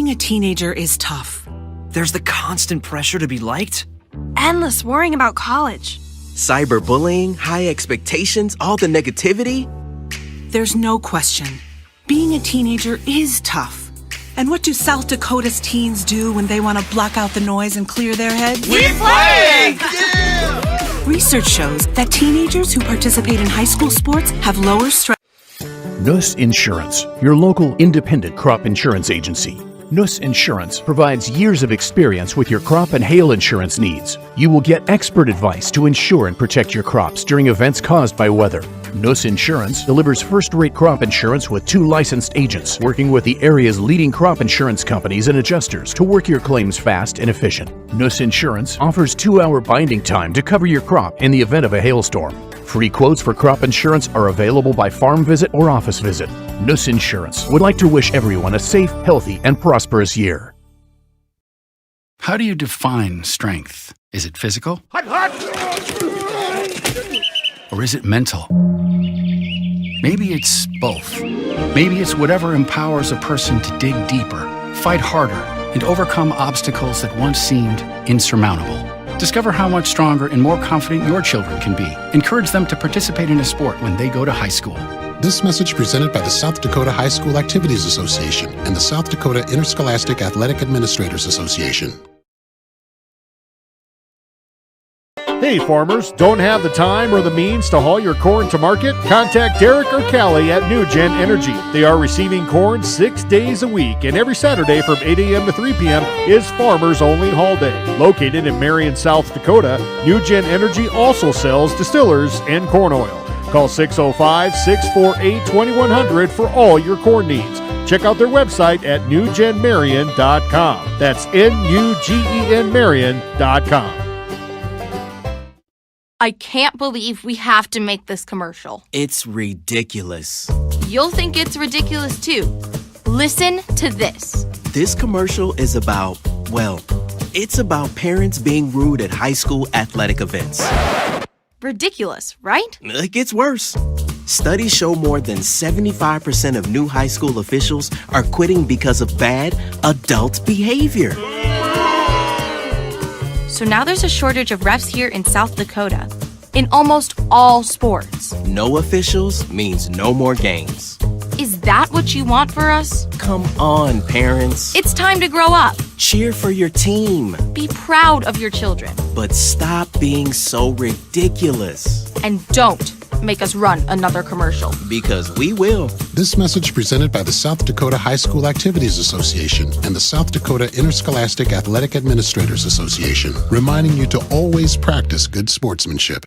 Being a teenager is tough. There's the constant pressure to be liked. Endless worrying about college. Cyberbullying, high expectations, all the negativity. There's no question. Being a teenager is tough. And what do South Dakota's teens do when they want to block out the noise and clear their heads? We play! Yeah! Research shows that teenagers who participate in high school sports have lower stress. Nuss Insurance, your local independent crop insurance agency. Nuss Insurance provides years of experience with your crop and hail insurance needs. You will get expert advice to insure and protect your crops during events caused by weather. Nuss Insurance delivers first-rate crop insurance with 2 licensed agents working with the area's leading crop insurance companies and adjusters to work your claims fast and efficient. Nuss Insurance offers 2-hour binding time to cover your crop in the event of a hailstorm. Free quotes for crop insurance are available by farm visit or office visit. Nuss Insurance would like to wish everyone a safe, healthy, and prosperous year. How do you define strength? Is it physical? Or is it mental? Maybe it's both. Maybe it's whatever empowers a person to dig deeper, fight harder, and overcome obstacles that once seemed insurmountable. Discover how much stronger and more confident your children can be. Encourage them to participate in a sport when they go to high school. This message presented by the South Dakota High School Activities Association and the South Dakota Interscholastic Athletic Administrators Association. Hey farmers, don't have the time or the means to haul your corn to market? Contact Derek or Callie at New Gen Energy. They are receiving corn 6 days a week, and every Saturday from 8 a.m. to 3 p.m. is Farmers Only Haul Day. Located in Marion, South Dakota, New Gen Energy also sells distillers and corn oil. Call 605-648-2100 for all your corn needs. Check out their website at newgenmarion.com. That's N-U-G-E-N Marion.com. I can't believe we have to make this commercial. It's ridiculous. You'll think it's ridiculous too. Listen to this. This commercial is about, well, it's about parents being rude at high school athletic events. Ridiculous, right? It gets worse. Studies show more than 75% of new high school officials are quitting because of bad adult behavior. So now there's a shortage of refs here in South Dakota, in almost all sports. No officials means no more games. Is that what you want for us? Come on, parents. It's time to grow up. Cheer for your team. Be proud of your children. But stop being so ridiculous. And don't make us run another commercial. Because we will. This message presented by the South Dakota High School Activities Association and the South Dakota Interscholastic Athletic Administrators Association, reminding you to always practice good sportsmanship.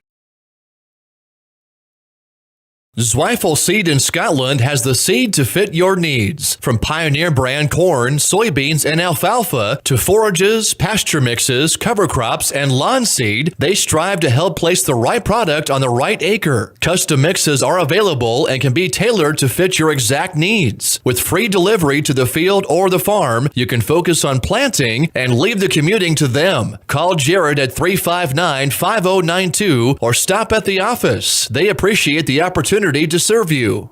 Zweifel Seed in Scotland has the seed to fit your needs. From Pioneer brand corn, soybeans, and alfalfa to forages, pasture mixes, cover crops, and lawn seed, they strive to help place the right product on the right acre. Custom mixes are available and can be tailored to fit your exact needs. With free delivery to the field or the farm, you can focus on planting and leave the commuting to them. Call Jared at 359-5092 or stop at the office. They appreciate the opportunity to serve you.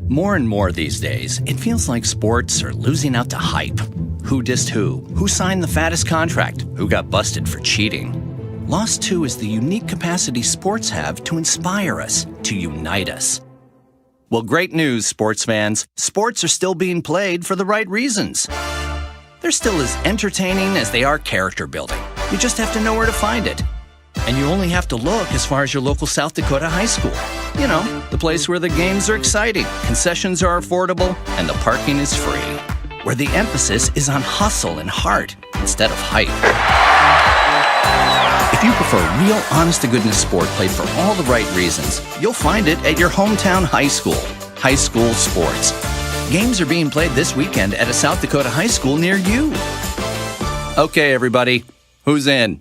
More and more these days, it feels like sports are losing out to hype. Who dissed who? Who signed the fattest contract? Who got busted for cheating? Lost 2 is the unique capacity sports have to inspire us, to unite us. Well, great news, sports fans. Sports are still being played for the right reasons. They're still as entertaining as they are character building. You just have to know where to find it. And you only have to look as far as your local South Dakota high school. You know, the place where the games are exciting, concessions are affordable, and the parking is free. Where the emphasis is on hustle and heart instead of hype. If you prefer real, honest-to-goodness sport played for all the right reasons, you'll find it at your hometown high school. High school sports. Games are being played this weekend at a South Dakota high school near you. Okay, everybody, who's in?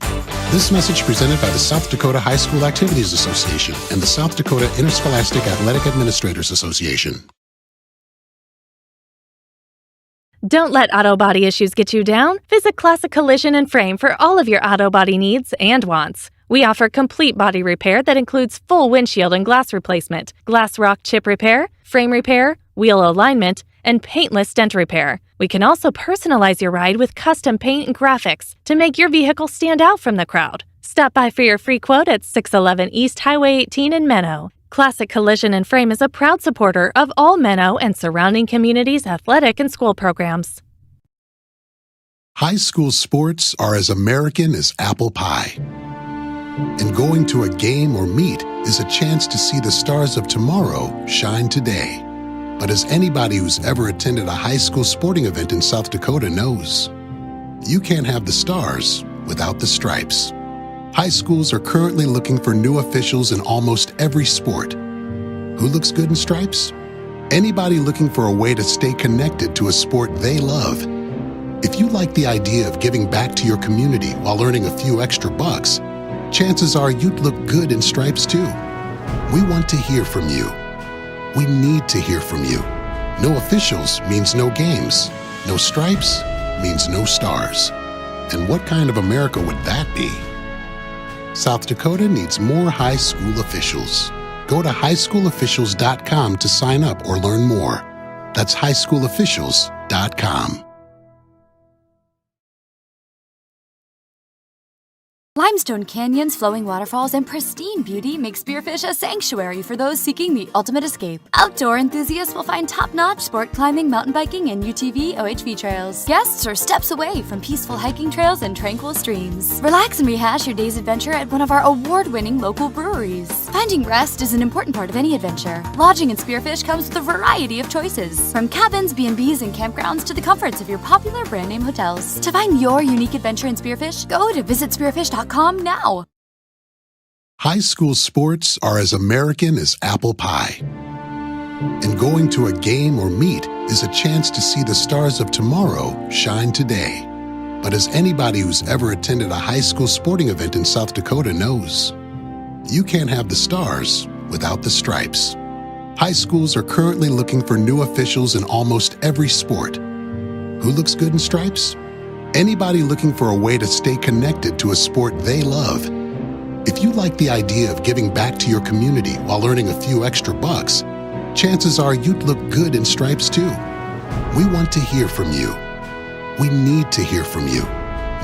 This message presented by the South Dakota High School Activities Association and the South Dakota Interscholastic Athletic Administrators Association. Don't let auto body issues get you down. Visit Classic Collision and Frame for all of your auto body needs and wants. We offer complete body repair that includes full windshield and glass replacement, glass rock chip repair, frame repair, wheel alignment, and paintless dent repair. We can also personalize your ride with custom paint and graphics to make your vehicle stand out from the crowd. Stop by for your free quote at 611 East Highway 18 in Menno. Classic Collision and Frame is a proud supporter of all Menno and surrounding communities' athletic and school programs. High school sports are as American as apple pie. And going to a game or meet is a chance to see the stars of tomorrow shine today. But as anybody who's ever attended a high school sporting event in South Dakota knows, you can't have the stars without the stripes. High schools are currently looking for new officials in almost every sport. Who looks good in stripes? Anybody looking for a way to stay connected to a sport they love. If you like the idea of giving back to your community while earning a few extra bucks, chances are you'd look good in stripes too. We want to hear from you. We need to hear from you. No officials means no games. No stripes means no stars. And what kind of America would that be? South Dakota needs more high school officials. Go to highschoolofficials.com to sign up or learn more. That's highschoolofficials.com. Limestone canyons, flowing waterfalls, and pristine beauty make Spearfish a sanctuary for those seeking the ultimate escape. Outdoor enthusiasts will find top-notch sport climbing, mountain biking, and UTV OHV trails. Guests are steps away from peaceful hiking trails and tranquil streams. Relax and rehash your day's adventure at one of our award-winning local breweries. Finding rest is an important part of any adventure. Lodging in Spearfish comes with a variety of choices, from cabins, B&Bs, and campgrounds to the comforts of your popular brand-name hotels. To find your unique adventure in Spearfish, go to visitspearfish.com now. High school sports are as American as apple pie. And going to a game or meet is a chance to see the stars of tomorrow shine today. But as anybody who's ever attended a high school sporting event in South Dakota knows, you can't have the stars without the stripes. High schools are currently looking for new officials in almost every sport. Who looks good in stripes? Anybody looking for a way to stay connected to a sport they love. If you like the idea of giving back to your community while earning a few extra bucks, chances are you'd look good in stripes too. We want to hear from you. We need to hear from you.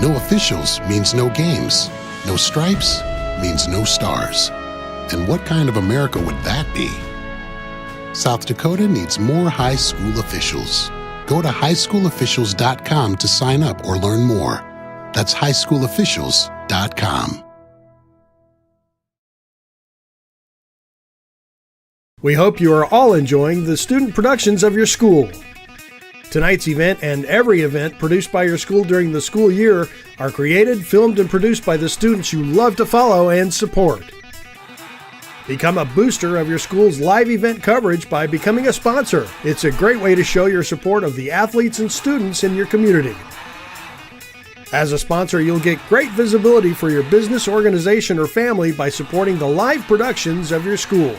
No officials means no games. No stripes means no stars. And what kind of America would that be? South Dakota needs more high school officials. Go to highschoolofficials.com to sign up or learn more. That's highschoolofficials.com. We hope you are all enjoying the student productions of your school. Tonight's event and every event produced by your school during the school year are created, filmed, and produced by the students you love to follow and support. Become a booster of your school's live event coverage by becoming a sponsor. It's a great way to show your support of the athletes and students in your community. As a sponsor, you'll get great visibility for your business, organization, or family by supporting the live productions of your school.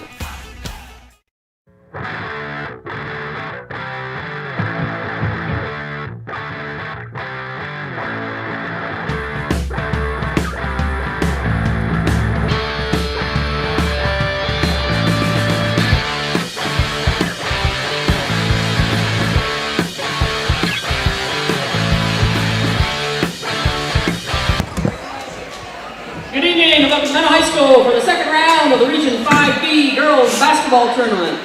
Menno High School for the second round of the Region 5B Girls Basketball Tournament.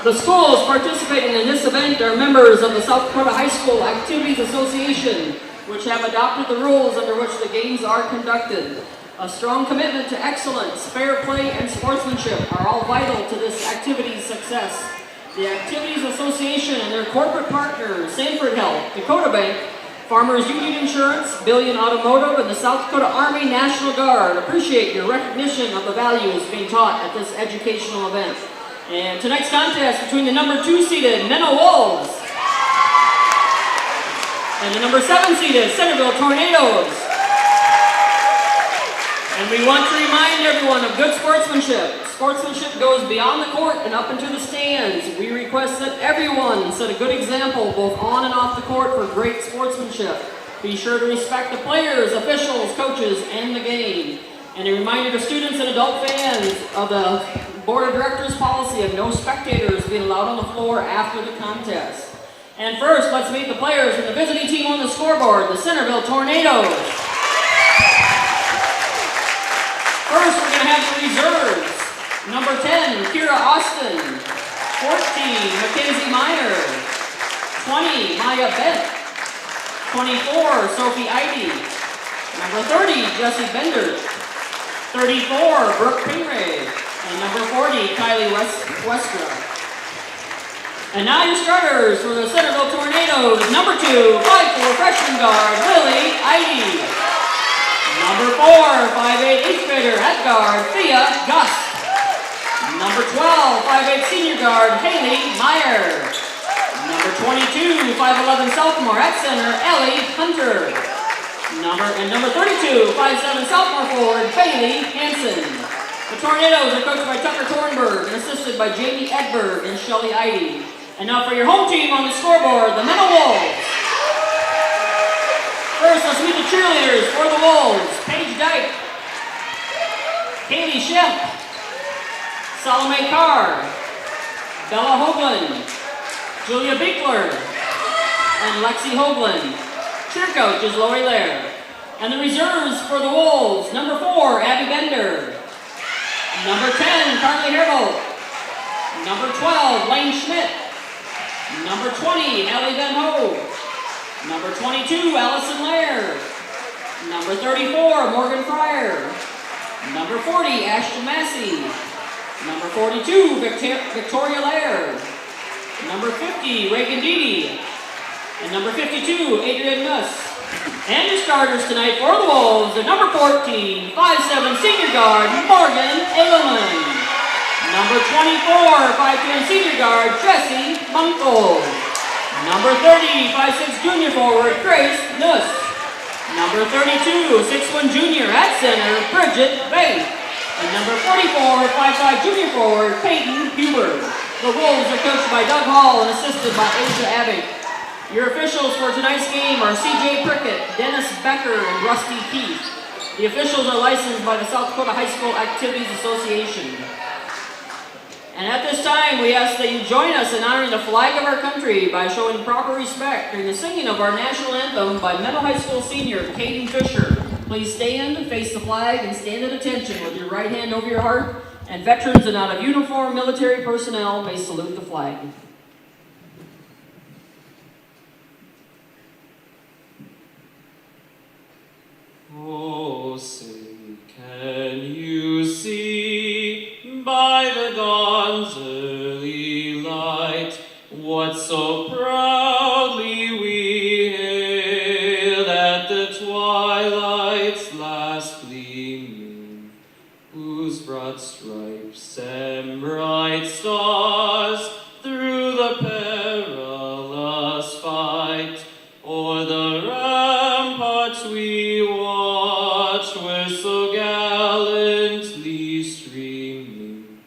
The schools participating in this event are members of the South Dakota High School Activities Association, which have adopted the rules under which the games are conducted. A strong commitment to excellence, fair play, and sportsmanship are all vital to this activity's success. The Activities Association and their corporate partners, Sanford Health, Dakota Bank, Farmers Union Insurance, Billion Automotive, and the South Dakota Army National Guard appreciate your recognition of the values being taught at this educational event. And tonight's contest between the number 2 seeded Menno Wolves and the number 7 seeded Centerville Tornadoes. And we want to remind everyone of good sportsmanship. Sportsmanship goes beyond the court and up into the stands. We request that everyone set a good example both on and off the court for great sportsmanship. Be sure to respect the players, officials, coaches, and the game. And a reminder to students and adult fans of the Board of Directors policy of no spectators being allowed on the floor after the contest. And first, let's meet the players from the visiting team on the scoreboard, the Centerville Tornadoes. First, we're going to have the reserves. Number 10, Kira Austin. 14, Mackenzie Meyer. 20, Maya Bent. 24, Sophie Eide. Number 30, Jessie Bender. 34, Brooke Pingrave. And number 40, Kylie Westra. And now your starters for the Centerville Tornadoes. Number 2, 5'4" freshman guard, Lily Eide. Number 4, 5'8" eighth grader at guard, Thea Gus. Number 12, 5'8" senior guard, Haley Meyer. Number 22, 5'11" sophomore at center, Ellie Hunter. Number 32, 5'7" sophomore forward, Bailey Hansen. The Tornadoes are coached by Tucker Tornberg and assisted by Jamie Edberg and Shelly Eide. And now for your home team on the scoreboard, the Menno Wolves. First, let's meet the cheerleaders for the Wolves. Paige Dyke, Katie Shemp, Salome Carr, Bella Hoagland, Julia Bickler, and Lexi Hoagland. Cheer coach is Lori Lair. And the reserves for the Wolves, number 4, Abby Bender. Number 10, Carly Herbold. Number 12, Lane Schmidt. Number 20, Ellie Van Ho. Number 22, Allison Lair. Number 34, Morgan Fryer. Number 40, Ashton Massey. Number 42, Victoria Lair. Number 50, Reagan Deedy. And number 52, Adrian Nuss. And your starters tonight for the Wolves are number 14, 5'7" senior guard, Morgan Aileman. Number 24, 5'10" senior guard, Jessie Bunkle. Number 30, 5'6" junior forward, Grace Nuss. Number 32, 6'1" junior at center, Bridget Bates. And number 44, 5'5" junior forward, Peyton Huber. The Wolves are coached by Doug Hall and assisted by Asia Abbott. Your officials for tonight's game are C.J. Prickett, Dennis Becker, and Rusty Keith. The officials are licensed by the South Dakota High School Activities Association. And at this time, we ask that you join us in honoring the flag of our country by showing proper respect during the singing of our national anthem by Menno High School senior Caden Fisher. Please stand, face the flag, and stand at attention with your right hand over your heart, and veterans and out of uniform military personnel may salute the flag. Oh, say, can you see by the dawn's early light what so proudly we hailed at the twilight's last gleaming, whose broad stripes and bright stars through the perilous fight o'er the ramparts we watched were so gallantly streaming,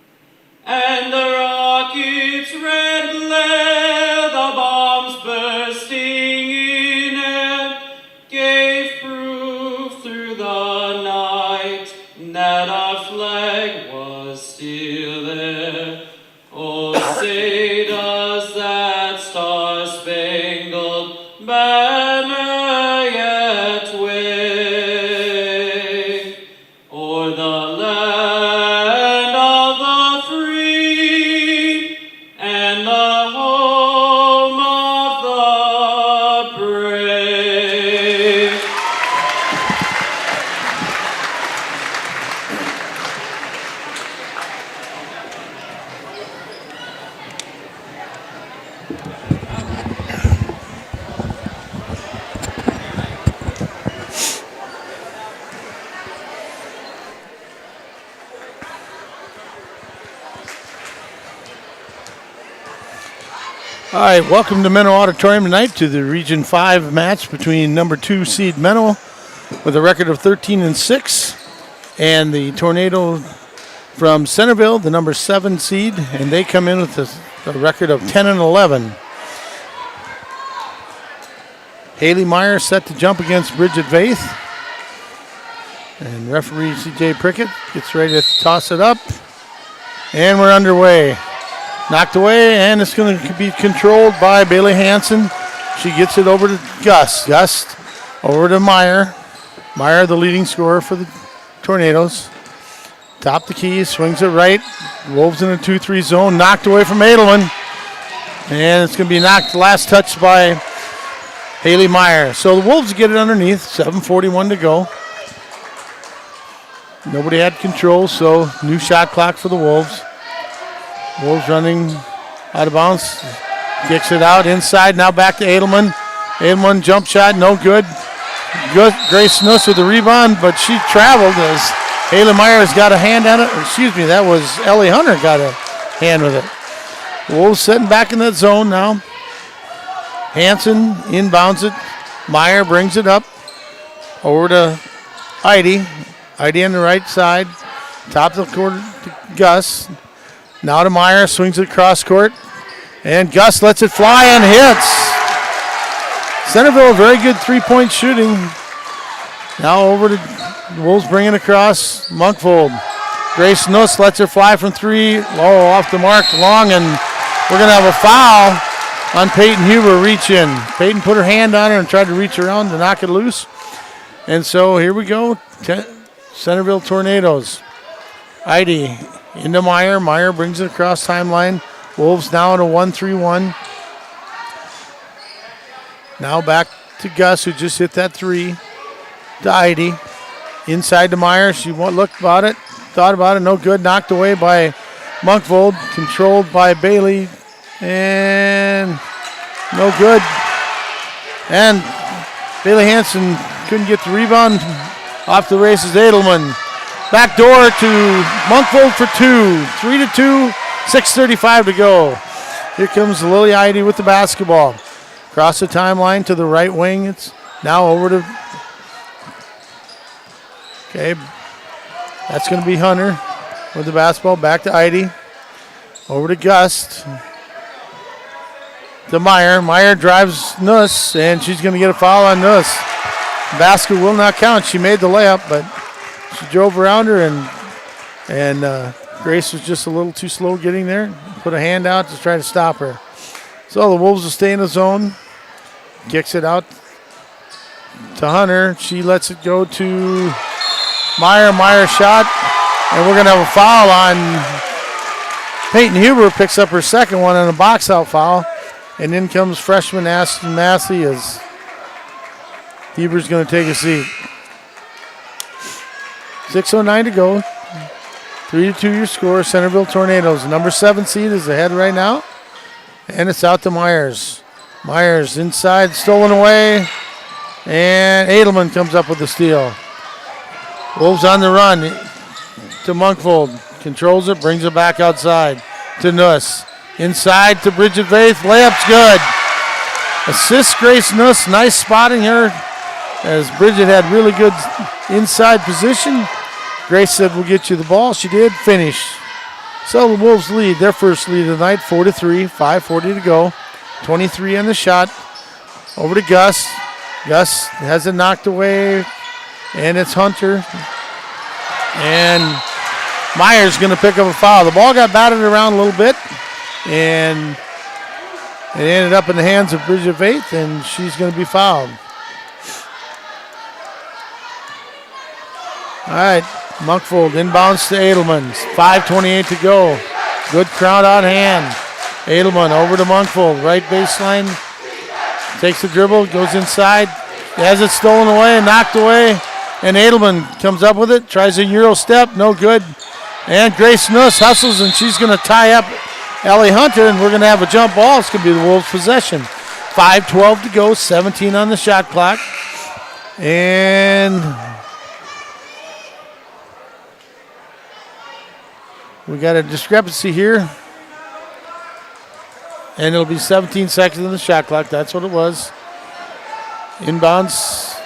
and the rockets' red glare, the bombs bursting in air, gave proof through the night that our flag was still there. Oh, say does that star-spangled banner yet wave o'er the land of the free and the home of the brave. All right, welcome to Menno Auditorium tonight to the Region 5 match between number 2 seed Menno with a record of 13-6 and the Tornado from Centerville, the number 7 seed, and they come in with a record of 10-11. Haley Meyer set to jump against Bridget Vaith. And referee C.J. Prickett gets ready to toss it up. And we're underway. Knocked away, and it's going to be controlled by Bailey Hansen. She gets it over to Gus. Gus over to Meyer. Meyer, the leading scorer for the Tornadoes. Top the key, swings it right. Wolves in a 2-3 zone. Knocked away from Edelman. And it's going to be knocked last touch by Haley Meyer. So the Wolves get it underneath. 7:41 to go. Nobody had control, so new shot clock for the Wolves. Wolves running out of bounds. Kicks it out inside. Now back to Edelman. Edelman jump shot, no good. Grace Nuss with the rebound, but she traveled as Haley Meyer's got a hand on it. Excuse me, that was Ellie Hunter got a hand with it. The Wolves sitting back in that zone now. Hansen inbounds it. Meyer brings it up over to Heidi. Heidi on the right side. Top of the court to Gus. Now to Meyer, swings it across court. And Gus lets it fly and hits. Centerville, very good three-point shooting. Now over to the Wolves, bringing across Monkfold. Grace Nuss lets her fly from three. Low off the mark, long, and we're going to have a foul on Peyton Huber, reach in. Peyton put her hand on her and tried to reach around to knock it loose. And so here we go, Centerville Tornadoes. Heidi into Meyer. Meyer brings it across timeline. Wolves now in a 1-3-1. Now back to Gus, who just hit that three. To Heidi. Inside to Meyer. She looked about it. Thought about it. No good. Knocked away by Monkfold. Controlled by Bailey. And no good. And Bailey Hansen couldn't get the rebound. Off the races, Edelman. Back door to Monkfold for two. 3-2. 6:35 to go. Here comes Lily Heidi with the basketball. Across the timeline to the right wing. It's now over to... Okay. That's going to be Hunter with the basketball. Back to Heidi. Over to Gust. To Meyer. Meyer drives Nuss, and she's going to get a foul on Nuss. Basket will not count. She made the layup, but she drove around her, and Grace was just a little too slow getting there. Put a hand out to try to stop her. So the Wolves will stay in the zone. Kicks it out to Hunter. She lets it go to Meyer. Meyer shot. And we're going to have a foul on Peyton Huber. Picks up her second one on a box out foul. And in comes freshman Aston Massey as Huber's going to take a seat. 6:09 to go. 3-2 your score. Centerville Tornadoes. Number 7 seed is ahead right now. And it's out to Myers. Myers inside, stolen away. And Edelman comes up with the steal. Wolves on the run to Monkfold. Controls it, brings it back outside to Nuss. Inside to Bridget Vaith. Layup's good. Assist Grace Nuss. Nice spotting her as Bridget had really good inside position. Grace said, we'll get you the ball. She did. Finish. So the Wolves lead, their first lead of the night, 4-3, 5:40 to go. 23 on the shot. Over to Gus. Gus has it knocked away, and it's Hunter. And Meyer's going to pick up a foul. The ball got batted around a little bit, and it ended up in the hands of Bridget Vaith, and she's going to be fouled. All right. Monkfold inbounds to Edelman. 5:28 to go. Good crowd on hand. Edelman over to Monkfold. Right baseline. Takes the dribble. Goes inside. Has it stolen away and knocked away. And Edelman comes up with it. Tries a Euro step. No good. And Grace Nuss hustles, and she's going to tie up Ellie Hunter, and we're going to have a jump ball. It's going to be the Wolves' possession. 5:12 to go. 17 on the shot clock. And... we got a discrepancy here. And it'll be 17 seconds on the shot clock. That's what it was. Inbounds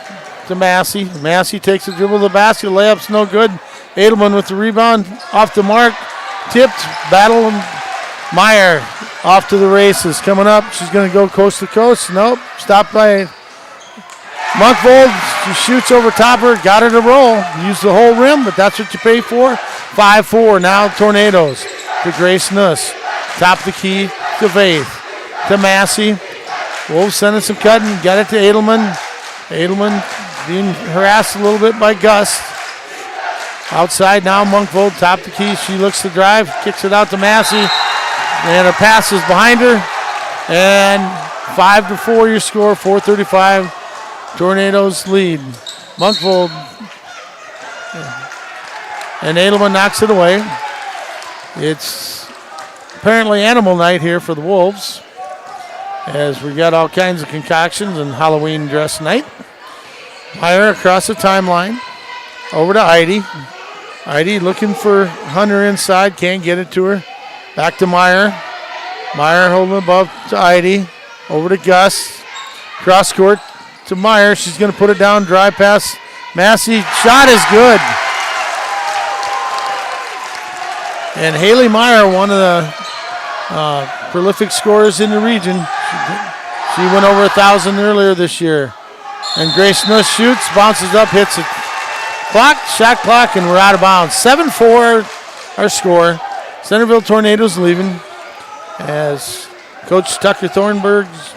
to Massey. Massey takes the dribble to the basket. Layup's no good. Edelman with the rebound. Off the mark. Tipped. Battle. Meyer off to the races. Coming up. She's going to go coast to coast. Nope. Stopped by Monkfold. She shoots over top her. Got her to roll. Used the whole rim, but that's what you pay for. 5-4 now Tornadoes to Grace Nuss. top of the key to Faith. To Massey. Wolves sending some cutting. Got it to Edelman. Edelman being harassed a little bit by Gus. Outside now, Monkvold, top of the key. She looks to drive, kicks it out to Massey. And her pass is behind her. And 5-4 your score, 4:35. Tornadoes lead. Monkvold. And Edelman knocks it away. It's apparently animal night here for the Wolves, as we got all kinds of concoctions and Halloween dress night. Meyer across the timeline. Over to Heidi. Heidi looking for Hunter inside. Can't get it to her. Back to Meyer. Meyer holding above to Heidi. Over to Gus. Cross court to Meyer. She's going to put it down. Drive pass. Massey. Shot is good. And Haley Meyer, one of the prolific scorers in the region. She went over 1,000 earlier this year. And Grace Nuss shoots, bounces up, hits it. Shot clock, and we're out of bounds. 7-4 our score. Centerville Tornadoes leaving as Coach Tucker Thornburg's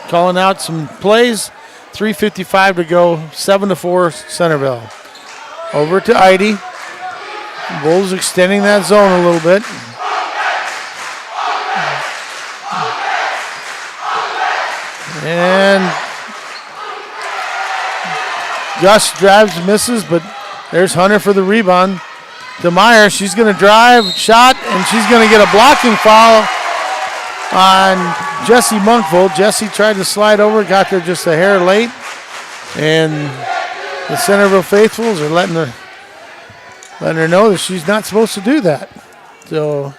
calling out some plays. 3:55 to go, 7-4 Centerville. Over to Heidi. Wolves extending that zone a little bit. And Gus drives, misses, but there's Hunter for the rebound. To Meyer, she's going to drive, shot, and she's going to get a blocking foul on Jessie Monkvold. Jessie tried to slide over, got there just a hair late, and the Centerville faithfuls are letting her know that she's not supposed to do that. So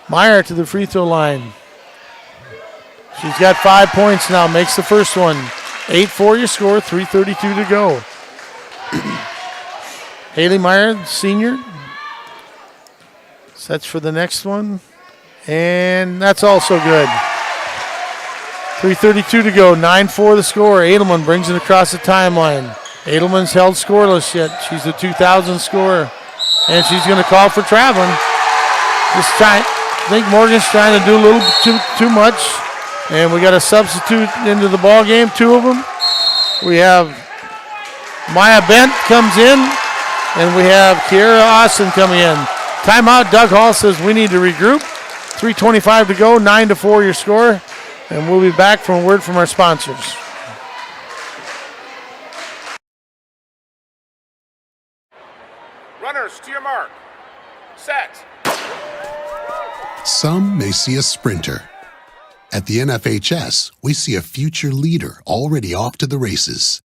Meyer to the free throw line. She's got 5 points now, makes the first one. 8-4 your score, 3:32 to go. Haley Meyer, senior, sets for the next one. And that's also good. 3:32 to go, 9-4 the score. Edelman brings it across the timeline. Edelman's held scoreless yet. She's a 2,000 scorer. And she's going to call for traveling. I think Morgan's trying to do a little too much. And we got a substitute into the ball game, 2 of them. We have Maya Bent comes in, and we have Kiera Austin coming in. Timeout, Doug Hall says we need to regroup. 3:25 to go, 9-4 your score. And we'll be back from a word from our sponsors. Runners to your mark. Set. Some may see a sprinter. At the NFHS, we see a future leader already off to the races.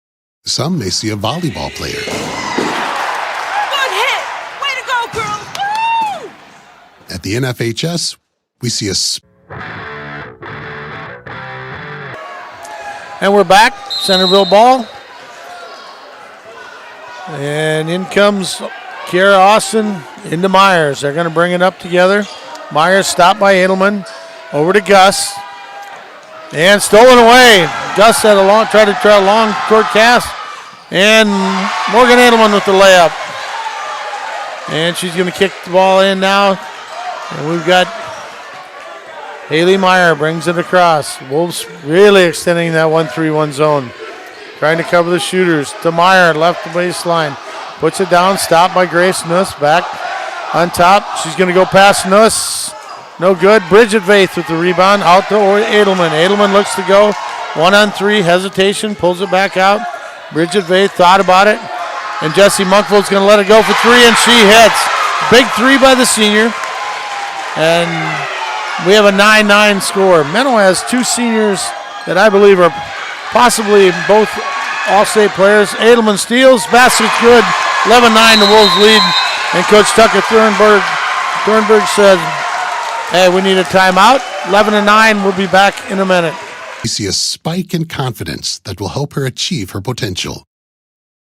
Some may see a volleyball player. Good hit! Way to go, girls! Woo! At the NFHS, we see And we're back, Centerville ball. And in comes Kiera Austin into Myers. They're going to bring it up together. Myers stopped by Edelman. Over to Gus. And stolen away. Gus had tried to try a long court cast. And Morgan Edelman with the layup. And she's going to kick the ball in now. And we've got Haley Meyer brings it across. Wolves really extending that 1-3-1 zone. Trying to cover the shooters. To Meyer, left the baseline. Puts it down, stopped by Grace Nuss. Back on top. She's going to go past Nuss. No good. Bridget Vaith with the rebound. Out to Edelman. Edelman looks to go. 1-on-3. Hesitation. Pulls it back out. Bridget Vaith thought about it. And Jessie Monkvold's going to let it go for 3, and she hits. Big 3 by the senior. And we have a 9-9 score. Menno has 2 seniors that I believe are possibly both all-state players. Edelman steals. Basket's good. 11-9 the Wolves lead. And Coach Tucker Thornburg said, hey, we need a timeout. 11-9. We'll be back in a minute. We see a spike in confidence that will help her achieve her potential.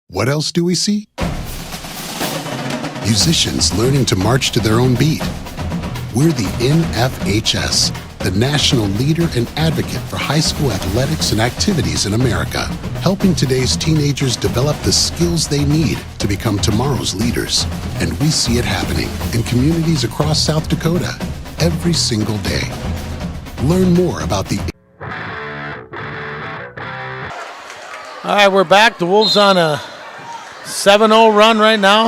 What else do we see? Musicians learning to march to their own beat. We're the NFHS, the national leader and advocate for high school athletics and activities in America, helping today's teenagers develop the skills they need to become tomorrow's leaders. And we see it happening in communities across South Dakota. every single day. Learn more about the... All right, we're back. The Wolves on a 7-0 run right now.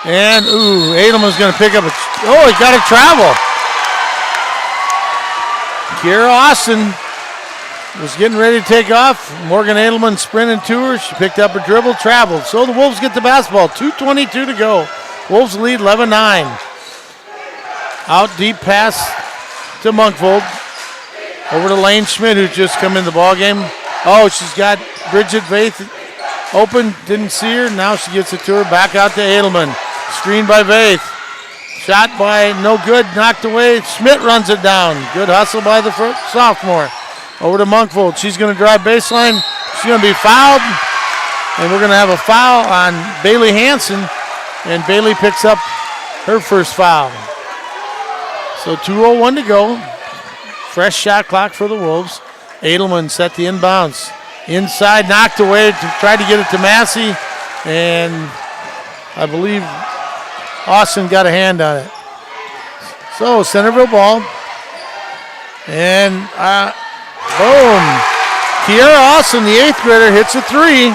And, Edelman's going to pick up a... he got to travel. Kiera Austin was getting ready to take off. Morgan Edelman sprinted to her. She picked up her dribble, traveled. So the Wolves get the basketball. 2:22 to go. Wolves lead 11-9. Out deep pass to Monkfold. Over to Lane Schmidt, who's just come in the ballgame. She's got Bridget Vaith open. Didn't see her. Now she gets it to her. Back out to Edelman. Screen by Vaith. Shot by no good. Knocked away. Schmidt runs it down. Good hustle by the sophomore. Over to Monkfold. She's going to drive baseline. She's going to be fouled. And we're going to have a foul on Bailey Hansen. And Bailey picks up her first foul. So 2:01 to go. Fresh shot clock for the Wolves. Edelman set the inbounds. Inside, knocked away to try to get it to Massey. And I believe Austin got a hand on it. So Centerville ball. And boom. Kiera Austin, the 8th grader, hits a 3.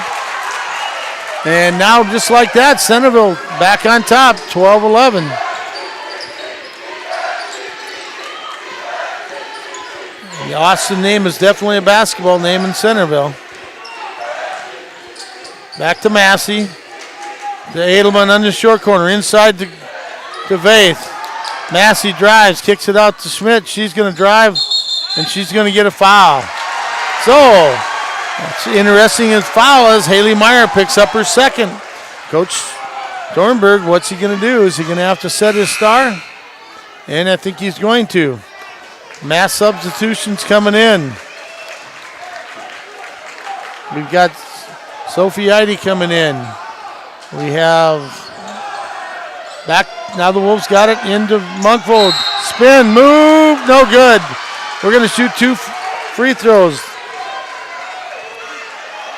And now just like that, Centerville back on top, 12-11. The Austin name is definitely a basketball name in Centerville. Back to Massey. To Edelman on the short corner. Inside to Vaith. Massey drives, kicks it out to Schmidt. She's going to drive, and she's going to get a foul. So, what's interesting is foul as Haley Meyer picks up her second. Coach Dornberg, what's he going to do? Is he going to have to set his star? And I think he's going to. Mass substitutions coming in. We've got Sophie Eide coming in. We have back, now the Wolves got it into Monkfold. Spin, move, no good. We're going to shoot 2 free throws.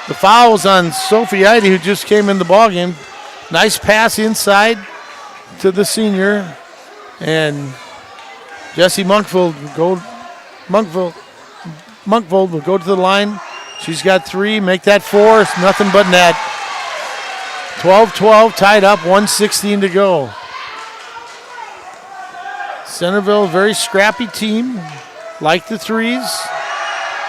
The foul was on Sophie Eide, who just came in the ballgame. Nice pass inside to the senior. And Jessie Monkfold will go to the line. She's got 3, make that 4. It's nothing but net. 12-12, tied up, 1:16 to go. Centerville, very scrappy team, like the threes.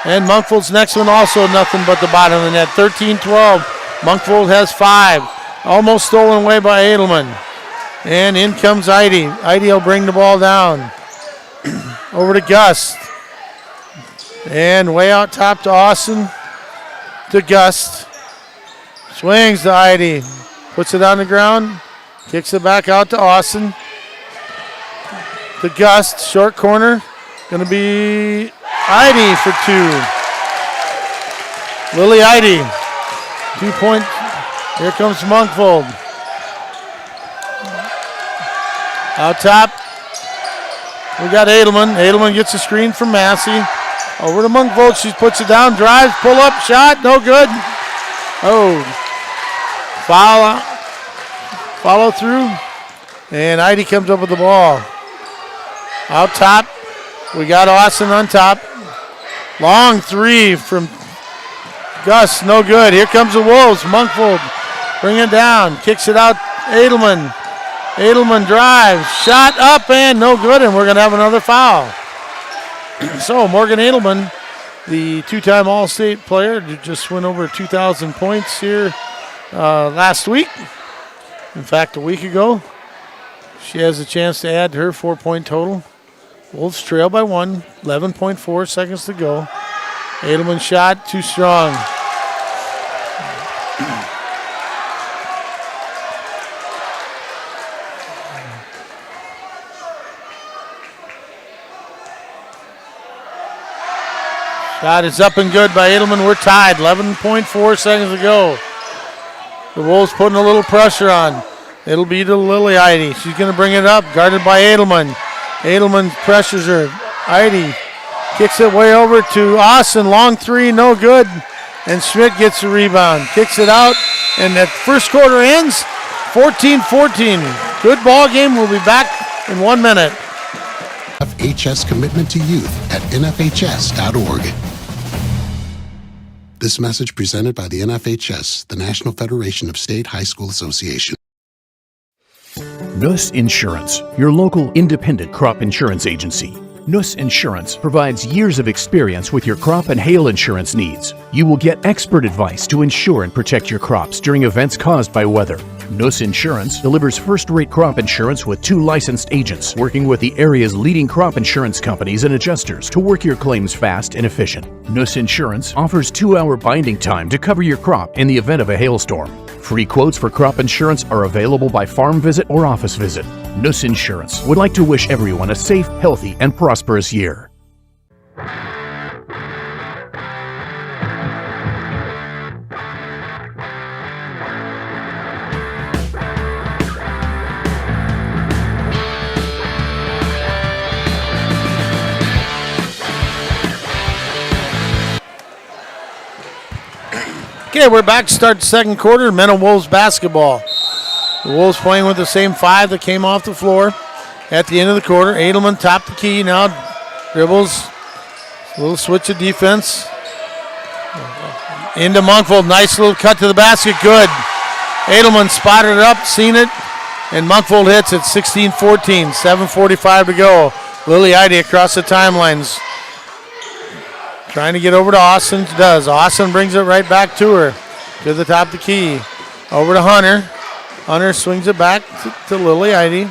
And Monkfold's next one also nothing but the bottom of the net. 13-12. Monkfold has 5. Almost stolen away by Edelman. And in comes Eide. Eide will bring the ball down. Over to Gust. And way out top to Austin. To Gust. Swings to Eide. Puts it on the ground. Kicks it back out to Austin. To Gust. Short corner. Going to be Eide for 2. Lily Eide. 2-point. Here comes Monkfold. Out top. We got Edelman. Edelman gets a screen from Massey. Over to Monkfold. She puts it down. Drives. Pull up. Shot. No good. Follow through. And Eide comes up with the ball. Out top. We got Austin on top. Long 3 from Gus. No good. Here comes the Wolves. Monkfold. Bring it down. Kicks it out. Edelman. Edelman drives. Shot up and no good. And we're going to have another foul. So Morgan Edelman, the 2-time All-State player, just went over 2,000 points here last week. In fact, a week ago. She has a chance to add to her 4-point total. Wolves trail by 1, 11.4 seconds to go. Edelman shot, too strong. Shot is up and good by Edelman. We're tied, 11.4 seconds to go. The Wolves putting a little pressure on. It'll be to Lily Eide. She's going to bring it up, guarded by Edelman. Edelman pressures her. Eide kicks it way over to Austin. Long 3, no good. And Schmidt gets the rebound. Kicks it out, and that first quarter ends 14-14. Good ball game. We'll be back in 1 minute. HS commitment to youth at nfhs.org. This message presented by the NFHS, the National Federation of State High School Association. Nuss Insurance, your local independent crop insurance agency. Nuss Insurance provides years of experience with your crop and hail insurance needs. You will get expert advice to insure and protect your crops during events caused by weather. Nuss Insurance delivers first-rate crop insurance with 2 licensed agents working with the area's leading crop insurance companies and adjusters to work your claims fast and efficient. Nuss Insurance offers 2-hour binding time to cover your crop in the event of a hailstorm. Free quotes for crop insurance are available by farm visit or office visit. Nuss Insurance would like to wish everyone a safe, healthy, and prosperous year. Okay, we're back to start the second quarter. Menno Wolves basketball. The Wolves playing with the same 5 that came off the floor at the end of the quarter. Edelman topped the key, now dribbles. A little switch of defense. Into Monkfold, nice little cut to the basket, good. Edelman spotted it up, seen it, and Monkfold hits at 16-14, 7:45 to go. Lily Idy across the timelines. Trying to get over to Austin, does. Austin brings it right back to her, to the top of the key. Over to Hunter. Hunter swings it back to Lily Idy.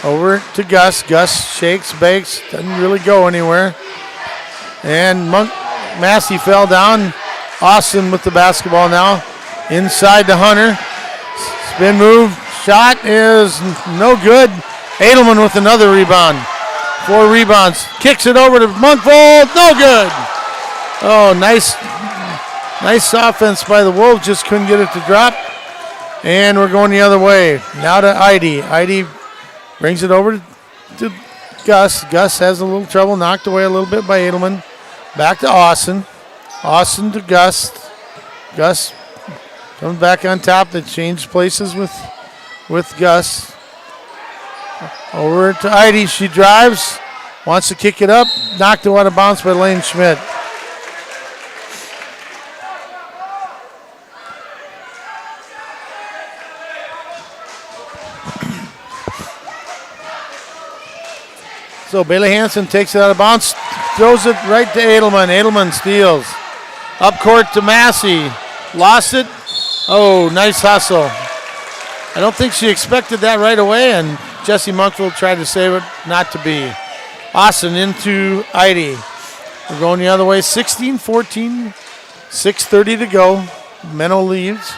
Over to Gus. Gus shakes, bakes, doesn't really go anywhere. And Massey fell down. Austin with the basketball now. Inside to Hunter. Spin move. Shot is no good. Edelman with another rebound. 4 rebounds. Kicks it over to Monkfold. No good. Oh, nice offense by the Wolves. Just couldn't get it to drop. And we're going the other way. Now to Idy. Idy brings it over to Gus. Gus has a little trouble. Knocked away a little bit by Edelman. Back to Austin. Austin to Gus. Gus comes back on top. They changed places with Gus. Over to Idy. She drives. Wants to kick it up. Knocked it out of bounds by Lane Schmidt. So Bailey Hansen takes it out of bounds, throws it right to Edelman. Edelman steals. Up court to Massey. Lost it. Oh, nice hustle. I don't think she expected that right away, and Jesse Monkfield tried to save it, not to be. Austin into Idy. We're going the other way, 16-14, 6:30 to go. Menno leaves.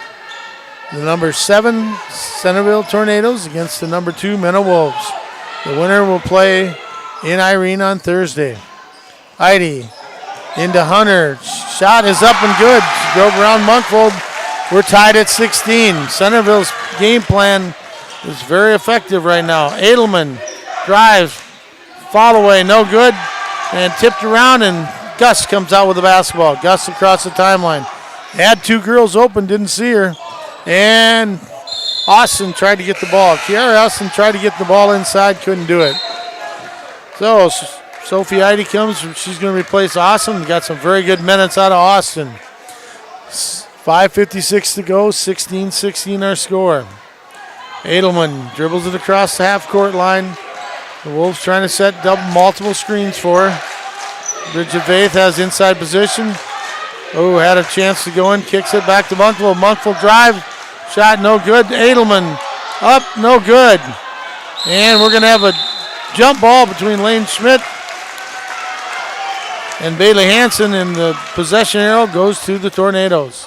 The number 7 Centerville Tornadoes against the number 2 Menno Wolves. The winner will play in Irene on Thursday. Idy into Hunter. Shot is up and good. She drove around Monkfold. We're tied at 16. Centerville's game plan is very effective right now. Edelman drives. Fall away, no good. And tipped around, and Gus comes out with the basketball. Gus across the timeline. Had 2 girls open, didn't see her. And Austin tried to get the ball. Kiara Austin tried to get the ball inside, couldn't do it. So Sophie Idy comes. She's going to replace Austin. We got some very good minutes out of Austin. 5:56 to go. 16-16 our score. Edelman dribbles it across the half-court line. The Wolves trying to set multiple screens for her. Bridget Faith has inside position. Oh, had a chance to go in. Kicks it back to Monkfield. Monkfield drive. Shot no good. Edelman up, no good. And we're going to have a jump ball between Lane Schmidt and Bailey Hansen, and the possession arrow goes to the Tornadoes.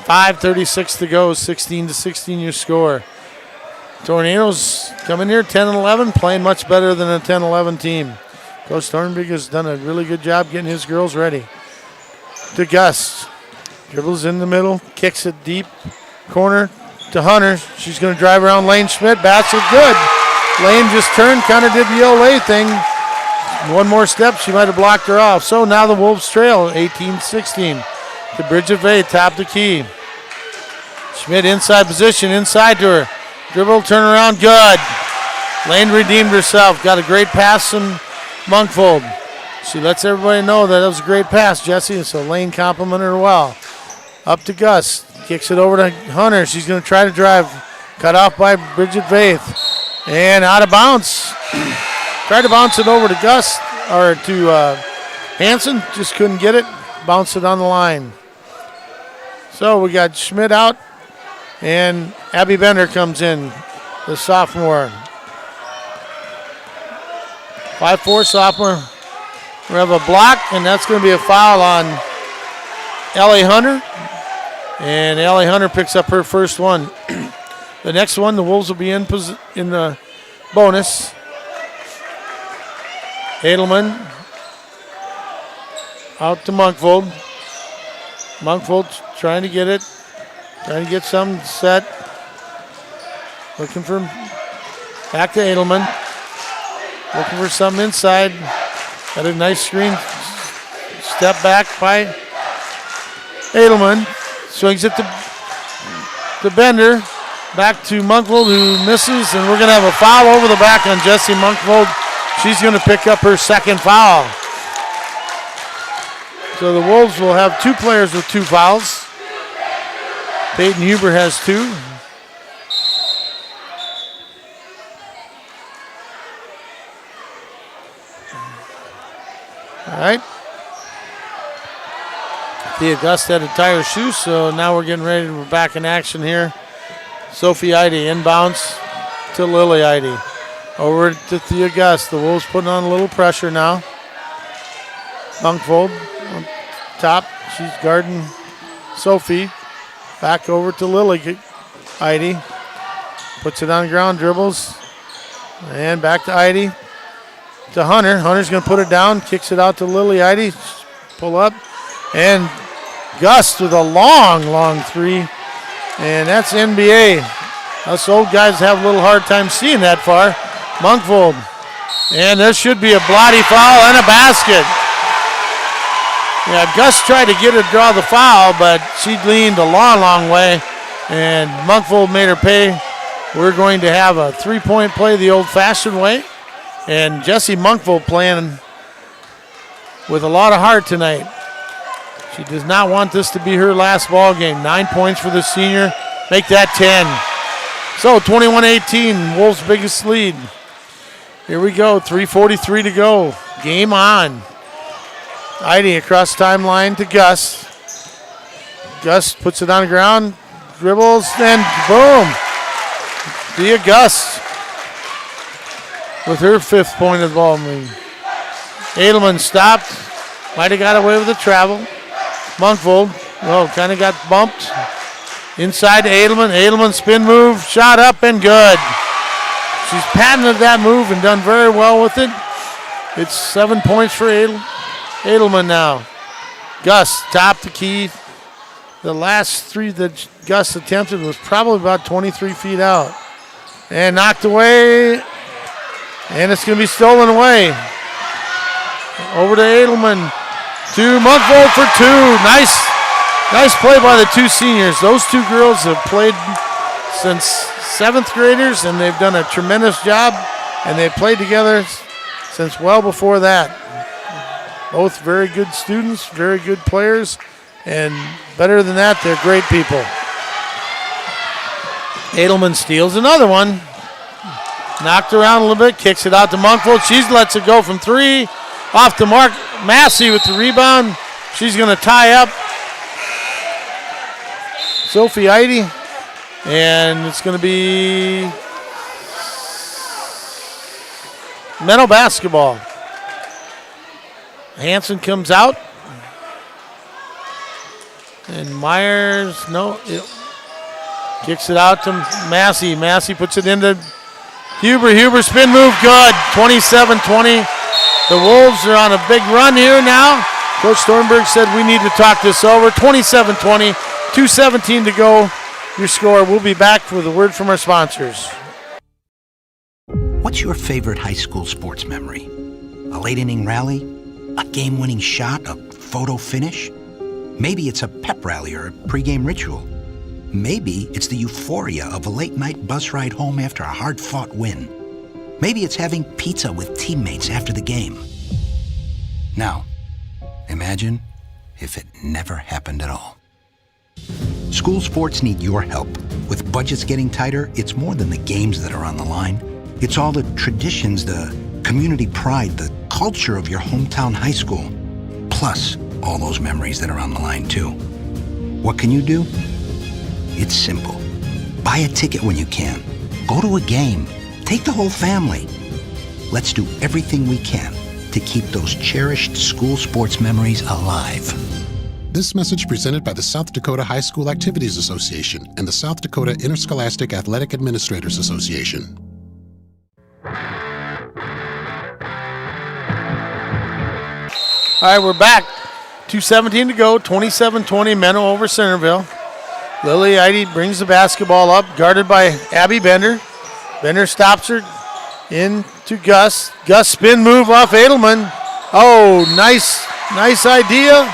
5:36 to go, 16-16 your score. Tornadoes coming here 10-11, playing much better than a 10-11 team. Coach Thornbig has done a really good job getting his girls ready. To Gus, dribbles in the middle, kicks it deep corner to Hunter. She's going to drive around Lane Schmidt, basket good. Lane just turned, kind of did the Olay thing. One more step, she might have blocked her off. So now the Wolves trail 18-16 to Bridget Vay, top the key. Schmidt inside position, inside to her. Dribble, turn around, good. Lane redeemed herself. Got a great pass Monkfold. She lets everybody know that it was a great pass, Jesse, so Lane complimented her well. Up to Gus. Kicks it over to Hunter. She's going to try to drive. Cut off by Bridget Vaith. And out of bounds. Tried to bounce it over to Gus, or to Hanson. Just couldn't get it. Bounced it on the line. So we got Schmidt out. And Abby Bender comes in, the sophomore. 5'4" sophomore. We have a block, and that's going to be a foul on Ellie Hunter. And Ellie Hunter picks up her first one. The next one, the Wolves will be in the bonus. Edelman out to Monkfold. Monkfold trying to get it. Trying to get some set. Looking for back to Edelman. Looking for something inside. Got a nice screen. Step back by Edelman. Swings it to Bender. Back to Monkfold, who misses, and we're going to have a foul over the back on Jessie Monkfold. She's going to pick up her second foul. So the Wolves will have two players with 2 fouls. Peyton Huber has 2. All right. Thea Gust had to tie her shoes, so now we're getting ready. We're back in action here. Sophie Eide inbounds to Lily Eide. Over to Thea Gust. The Wolves putting on a little pressure now. Monkfold on top. She's guarding Sophie. Back over to Lily Eide. Puts it on the ground, dribbles. And back to Eide. To Hunter. Hunter's going to put it down. Kicks it out to Lily Eide. Pull up. And Gust with a long three. And that's NBA. Us old guys have a little hard time seeing that far. Monkfold. And there should be a bloody foul and a basket. Yeah, Gus tried to get her to draw the foul, but she leaned a long way. And Monkfold made her pay. We're going to have a 3-point play the old-fashioned way. And Jessie Monkfold playing with a lot of heart tonight. She does not want this to be her last ball game. 9 points for the senior. Make that 10. So 21-18, Wolves' biggest lead. Here we go, 3:43 to go. Game on. Eide across timeline to Gus. Gus puts it on the ground, dribbles, and boom. Thea Gus with her 5th point of the ball game. Edelman stopped. Might have got away with the travel. Monkfold, kind of got bumped. Inside to Edelman. Edelman spin move, shot up and good. She's patented that move and done very well with it. It's 7 points for Edelman now. Gus, top the key. The last 3 that Gus attempted was probably about 23 feet out. And knocked away. And it's going to be stolen away. Over to Edelman. To Monkfold for 2. Nice play by the 2 seniors. Those 2 girls have played since 7th graders, and they've done a tremendous job, and they've played together since well before that. Both very good students, very good players, and better than that, they're great people. Edelman steals another one. Knocked around a little bit, kicks it out to Monkfold. She lets it go from 3. Off to Mark Massey with the rebound. She's going to tie up Sophie Eide. And it's going to be Menno basketball. Hanson comes out. And Myers, kicks it out to Massey. Massey puts it into Huber. Huber spin move, good. 27-20. The Wolves are on a big run here now. Coach Thornburg said we need to talk this over. 27-20, 2:17 to go. Your score. We'll be back with a word from our sponsors. What's your favorite high school sports memory? A late inning rally? A game-winning shot? A photo finish? Maybe it's a pep rally or a pregame ritual. Maybe it's the euphoria of a late-night bus ride home after a hard-fought win. Maybe it's having pizza with teammates after the game. Now, imagine if it never happened at all. School sports need your help. With budgets getting tighter, it's more than the games that are on the line. It's all the traditions, the community pride, the culture of your hometown high school. Plus, all those memories that are on the line, too. What can you do? It's simple. Buy a ticket when you can. Go to a game. Take the whole family. Let's do everything we can to keep those cherished school sports memories alive. This message presented by the South Dakota High School Activities Association and the South Dakota Interscholastic Athletic Administrators Association. All right, we're back. 2:17 to go, 27-20, Menno over Centerville. Lily Eide brings the basketball up, guarded by Abby Bender. Bender stops her in to Gus. Gus spin move off Edelman. Oh, nice idea.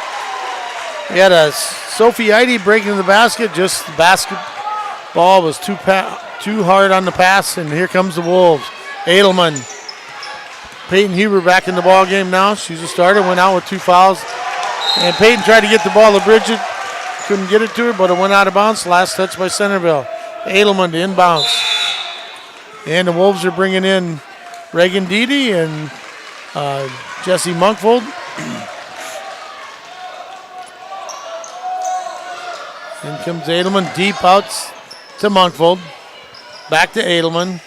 We had a Sophie Eide breaking the basket. Just the basketball was too hard on the pass, and here comes the Wolves. Edelman. Peyton Huber back in the ball game now. She's a starter, went out with 2 fouls. And Peyton tried to get the ball to Bridget. Couldn't get it to her, but it went out of bounds. Last touch by Centerville. Edelman to inbounds. And the Wolves are bringing in Reagan Deedy and Jesse Monkfold. In comes Edelman, deep out to Monkfold. Back to Edelman.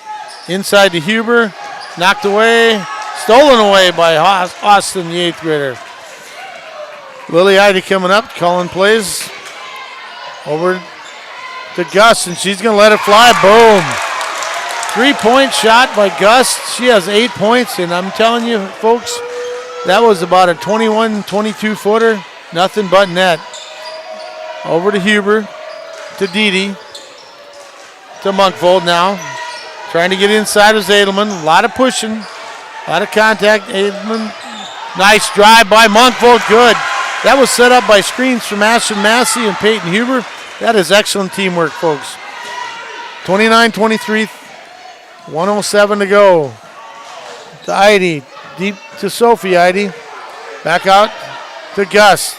Inside to Huber. Knocked away. Stolen away by Austin, the 8th grader. Lily Eide coming up, calling plays. Over to Gus, and she's going to let it fly. Boom. 3-point shot by Gus. She has 8 points, and I'm telling you, folks, that was about a 21, 22-footer. Nothing but net. Over to Huber, to Deedy, to Monkfold now. Trying to get inside is Edelman. A lot of pushing, a lot of contact. Edelman, nice drive by Monkfold, good. That was set up by screens from Ashton Massey and Peyton Huber. That is excellent teamwork, folks. 29-23, 1:07 to go. To Eide, deep to Sophie Eide. Back out to Gus.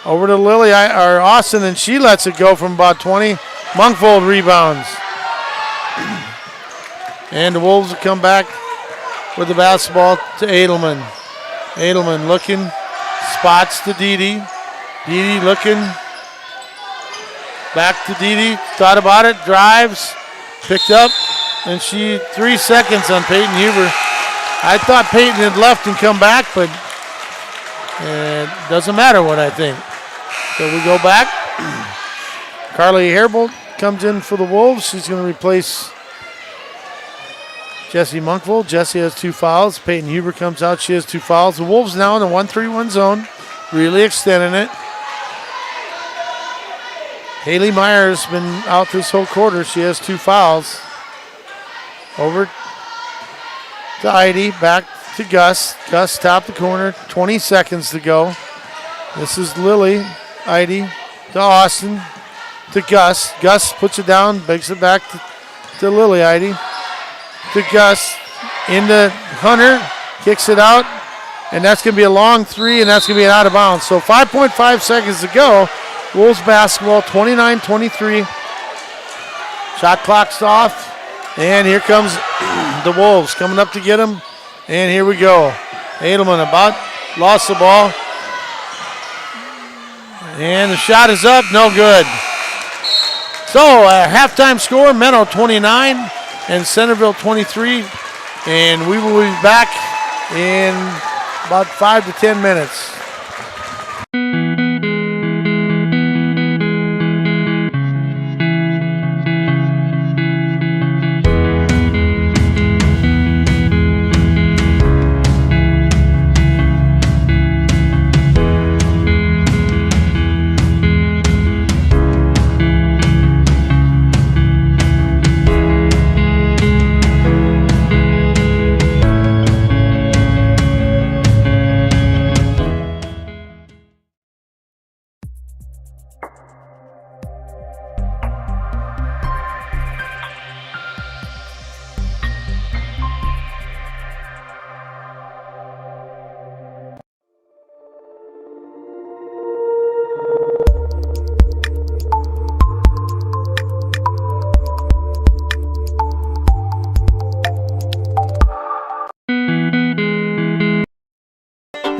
Over to Lily or Austin, and she lets it go from about 20. Monkfold rebounds. And the Wolves will come back with the basketball to Edelman. Edelman looking, spots to Deedy. Deedy looking, back to Deedy. Thought about it, drives, picked up, and 3 seconds on Peyton Huber. I thought Peyton had left and come back, but it doesn't matter what I think. So we go back. Carly Herbold comes in for the Wolves. She's going to replace Jesse Monkfold. Jesse has 2 fouls. Peyton Huber comes out. She has 2 fouls. The Wolves now in the 1-3-1 zone, really extending it. Haley Myers has been out this whole quarter. She has 2 fouls. Over to Eide, back to Gus. Gus top the corner, 20 seconds to go. This is Lily Eide to Austin to Gus. Gus puts it down, breaks it back to Lily Eide. To Gus, into Hunter, kicks it out, and that's going to be a long 3, and that's going to be an out of bounds. So 5.5 seconds to go. Wolves basketball, 29-23. Shot clock's off, and here comes the Wolves coming up to get him, and here we go. Edelman about lost the ball, and the shot is up, no good. So a halftime score, Menno 29. And Centerville 23, and we will be back in about 5 to 10 minutes.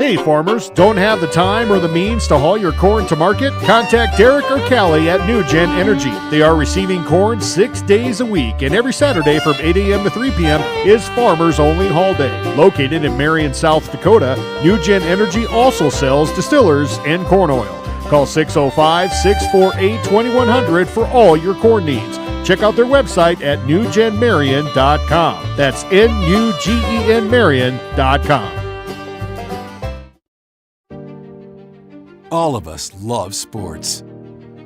Hey farmers, don't have the time or the means to haul your corn to market? Contact Derek or Callie at New Gen Energy. They are receiving corn 6 days a week, and every Saturday from 8 a.m. to 3 p.m. is Farmers Only Haul Day. Located in Marion, South Dakota, New Gen Energy also sells distillers and corn oil. Call 605-648-2100 for all your corn needs. Check out their website at newgenmarion.com. That's N-U-G-E-N Marion.com. All of us love sports,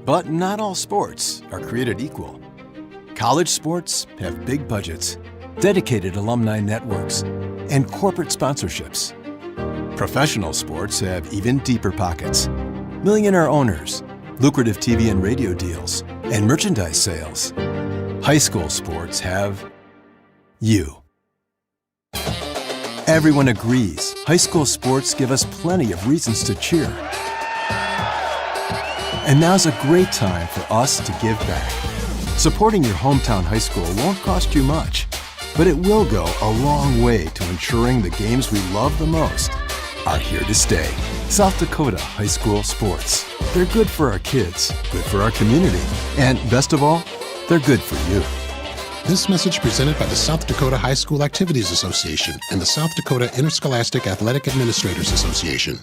but not all sports are created equal. College sports have big budgets, dedicated alumni networks, and corporate sponsorships. Professional sports have even deeper pockets, millionaire owners, lucrative TV and radio deals, and merchandise sales. High school sports have you. Everyone agrees high school sports give us plenty of reasons to cheer. And now's a great time for us to give back. Supporting your hometown high school won't cost you much, but it will go a long way to ensuring the games we love the most are here to stay. South Dakota high school sports. They're good for our kids, good for our community, and best of all, they're good for you. This message presented by the South Dakota High School Activities Association and the South Dakota Interscholastic Athletic Administrators Association.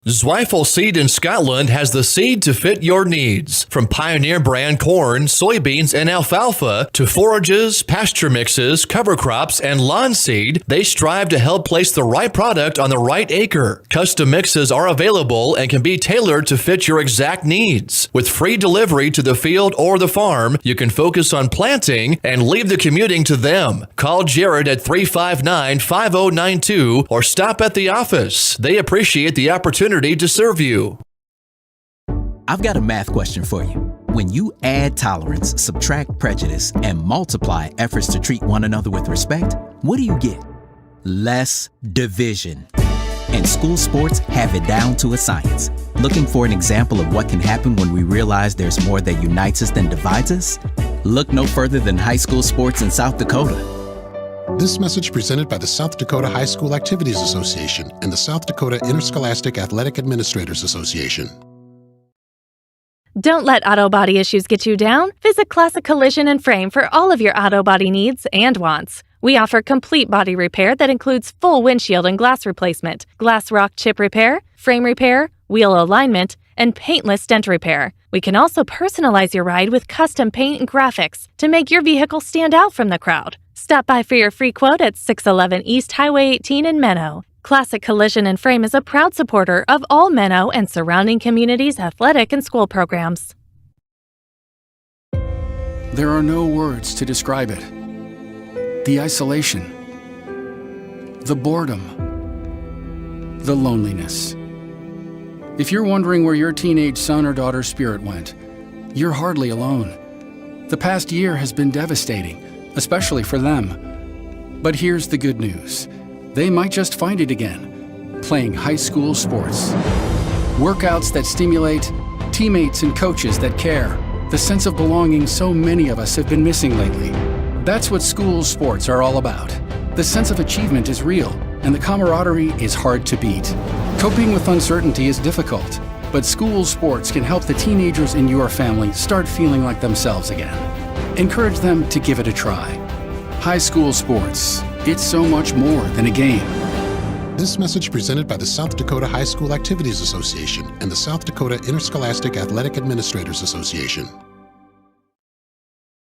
Zweifel Seed in Scotland has the seed to fit your needs. From Pioneer brand corn, soybeans, and alfalfa to forages, pasture mixes, cover crops, and lawn seed, they strive to help place the right product on the right acre. Custom mixes are available and can be tailored to fit your exact needs. With free delivery to the field or the farm, you can focus on planting and leave the commuting to them. Call Jared at 359-5092 or stop at the office. They appreciate the opportunity to serve you. I've got a math question for you. When you add tolerance, subtract prejudice, and multiply efforts to treat one another with respect, what do you get? Less division. And school sports have it down to a science. Looking for an example of what can happen when we realize there's more that unites us than divides us? Look no further than high school sports in South Dakota. This message presented by the South Dakota High School Activities Association and the South Dakota Interscholastic Athletic Administrators Association. Don't let auto body issues get you down. Visit Classic Collision and Frame for all of your auto body needs and wants. We offer complete body repair that includes full windshield and glass replacement, glass rock chip repair, frame repair, wheel alignment, and paintless dent repair. We can also personalize your ride with custom paint and graphics to make your vehicle stand out from the crowd. Stop by for your free quote at 611 East Highway 18 in Menno. Classic Collision and Frame is a proud supporter of all Menno and surrounding communities' athletic and school programs. There are no words to describe it. The isolation, the boredom, the loneliness. If you're wondering where your teenage son or daughter's spirit went, you're hardly alone. The past year has been devastating, especially for them. But here's the good news. They might just find it again, playing high school sports. Workouts that stimulate, teammates and coaches that care, the sense of belonging so many of us have been missing lately. That's what school sports are all about. The sense of achievement is real, and the camaraderie is hard to beat. Coping with uncertainty is difficult, but school sports can help the teenagers in your family start feeling like themselves again. Encourage them to give it a try. High school sports, it's so much more than a game. This message presented by the South Dakota High School Activities Association and the South Dakota Interscholastic Athletic Administrators Association.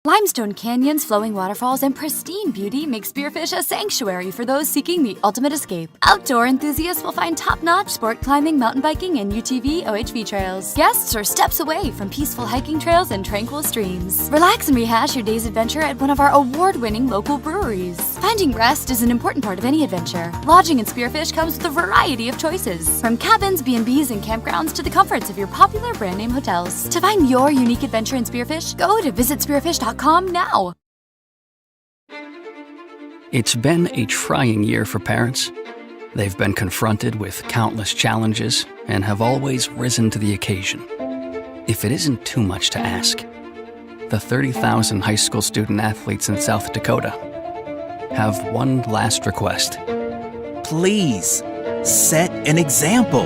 Limestone canyons, flowing waterfalls, and pristine beauty make Spearfish a sanctuary for those seeking the ultimate escape. Outdoor enthusiasts will find top-notch sport climbing, mountain biking, and UTV OHV trails. Guests are steps away from peaceful hiking trails and tranquil streams. Relax and rehash your day's adventure at one of our award-winning local breweries. Finding rest is an important part of any adventure. Lodging in Spearfish comes with a variety of choices, from cabins, B&Bs, and campgrounds to the comforts of your popular brand-name hotels. To find your unique adventure in Spearfish, go to visitspearfish.com now. It's been a trying year for parents. They've been confronted with countless challenges and have always risen to the occasion. If it isn't too much to ask, the 30,000 high school student athletes in South Dakota have one last request. Please, set an example.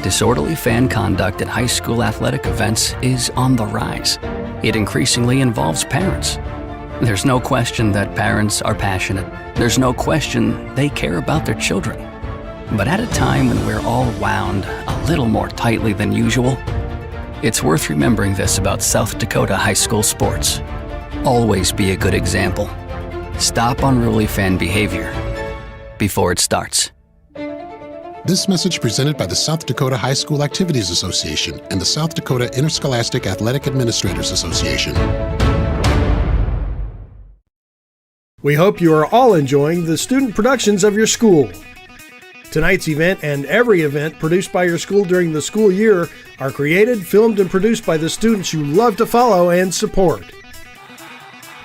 Disorderly fan conduct at high school athletic events is on the rise. It increasingly involves parents. There's no question that parents are passionate. There's no question they care about their children. But at a time when we're all wound a little more tightly than usual, it's worth remembering this about South Dakota high school sports. Always be a good example. Stop unruly fan behavior before it starts. This message presented by the South Dakota High School Activities Association and the South Dakota Interscholastic Athletic Administrators Association. We hope you are all enjoying the student productions of your school. Tonight's event and every event produced by your school during the school year are created, filmed, and produced by the students you love to follow and support.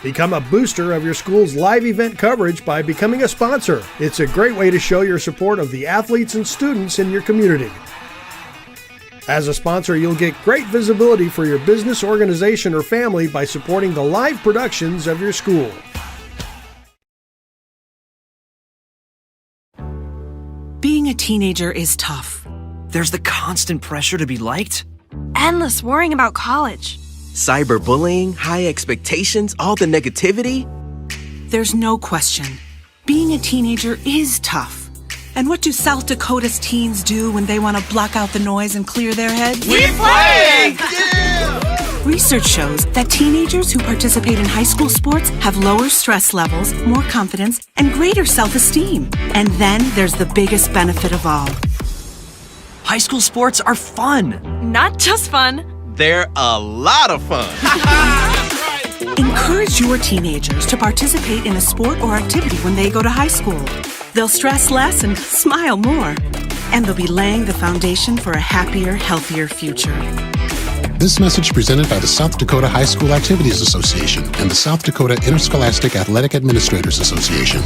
Become a booster of your school's live event coverage by becoming a sponsor. It's a great way to show your support of the athletes and students in your community. As a sponsor, you'll get great visibility for your business, organization, or family by supporting the live productions of your school. Being a teenager is tough. There's the constant pressure to be liked. Endless worrying about college. Cyberbullying, high expectations, all the negativity. There's no question. Being a teenager is tough. And what do South Dakota's teens do when they want to block out the noise and clear their heads? We play! Research shows that teenagers who participate in high school sports have lower stress levels, more confidence, and greater self-esteem. And then there's the biggest benefit of all. High school sports are fun. Not just fun. They're a lot of fun. Encourage your teenagers to participate in a sport or activity when they go to high school. They'll stress less and smile more. And they'll be laying the foundation for a happier, healthier future. This message presented by the South Dakota High School Activities Association and the South Dakota Interscholastic Athletic Administrators Association.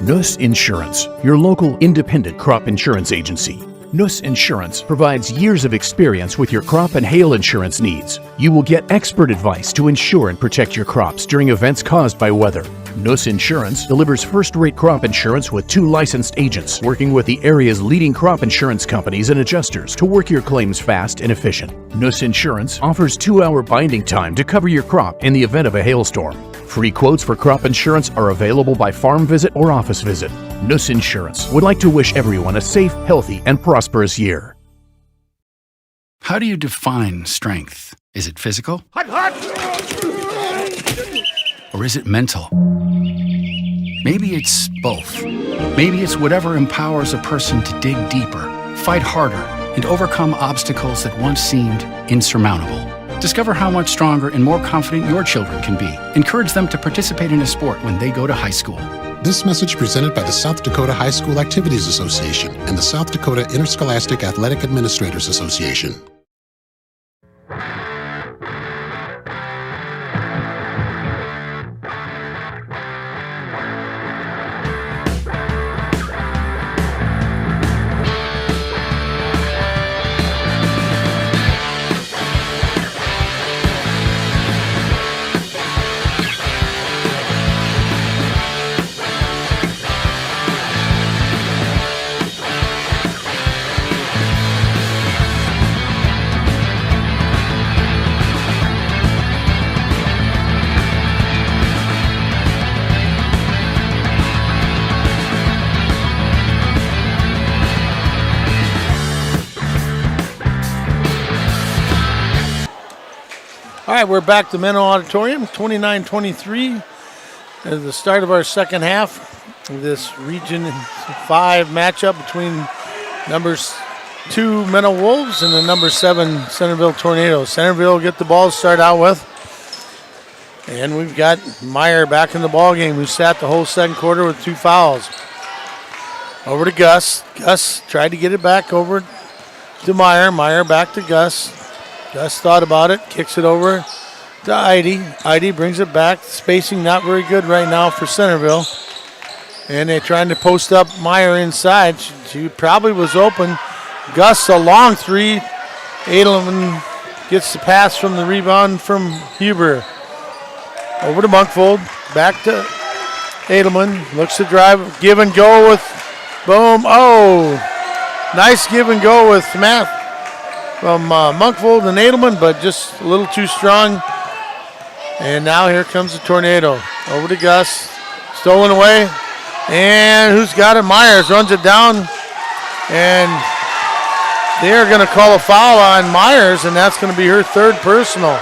Nuss Insurance, your local independent crop insurance agency. Nuss Insurance provides years of experience with your crop and hail insurance needs. You will get expert advice to insure and protect your crops during events caused by weather. Nuss Insurance delivers first-rate crop insurance with 2 licensed agents working with the area's leading crop insurance companies and adjusters to work your claims fast and efficient. Nuss Insurance offers 2-hour binding time to cover your crop in the event of a hailstorm. Free quotes for crop insurance are available by farm visit or office visit. Nuss Insurance would like to wish everyone a safe, healthy, and prosperous year. How do you define strength? Is it physical? Or is it mental? Maybe it's both. Maybe it's whatever empowers a person to dig deeper, fight harder, and overcome obstacles that once seemed insurmountable. Discover how much stronger and more confident your children can be. Encourage them to participate in a sport when they go to high school. This message presented by the South Dakota High School Activities Association and the South Dakota Interscholastic Athletic Administrators Association. All right, we're back to Menno Auditorium, 29-23 at the start of our second half of this Region 5 matchup between numbers 2 Menno Wolves and the number 7 Centerville Tornadoes. Centerville get the ball to start out with. And we've got Meyer back in the ball game, who sat the whole second quarter with 2 fouls. Over to Gus. Gus tried to get it back over to Meyer. Meyer back to Gus. Gus thought about it, kicks it over to Idy. Idy brings it back. Spacing not very good right now for Centerville. And they're trying to post up Meyer inside. She probably was open. Gus, a long 3. Edelman gets the pass from the rebound from Huber. Over to Monkfold. Back to Edelman. Looks to drive. Give and go with boom. Oh, nice give and go with Matt from Monkfold and Edelman, but just a little too strong. And now here comes the tornado. Over to Gus. Stolen away. And who's got it? Myers runs it down. And they are going to call a foul on Myers, and that's going to be her third personal.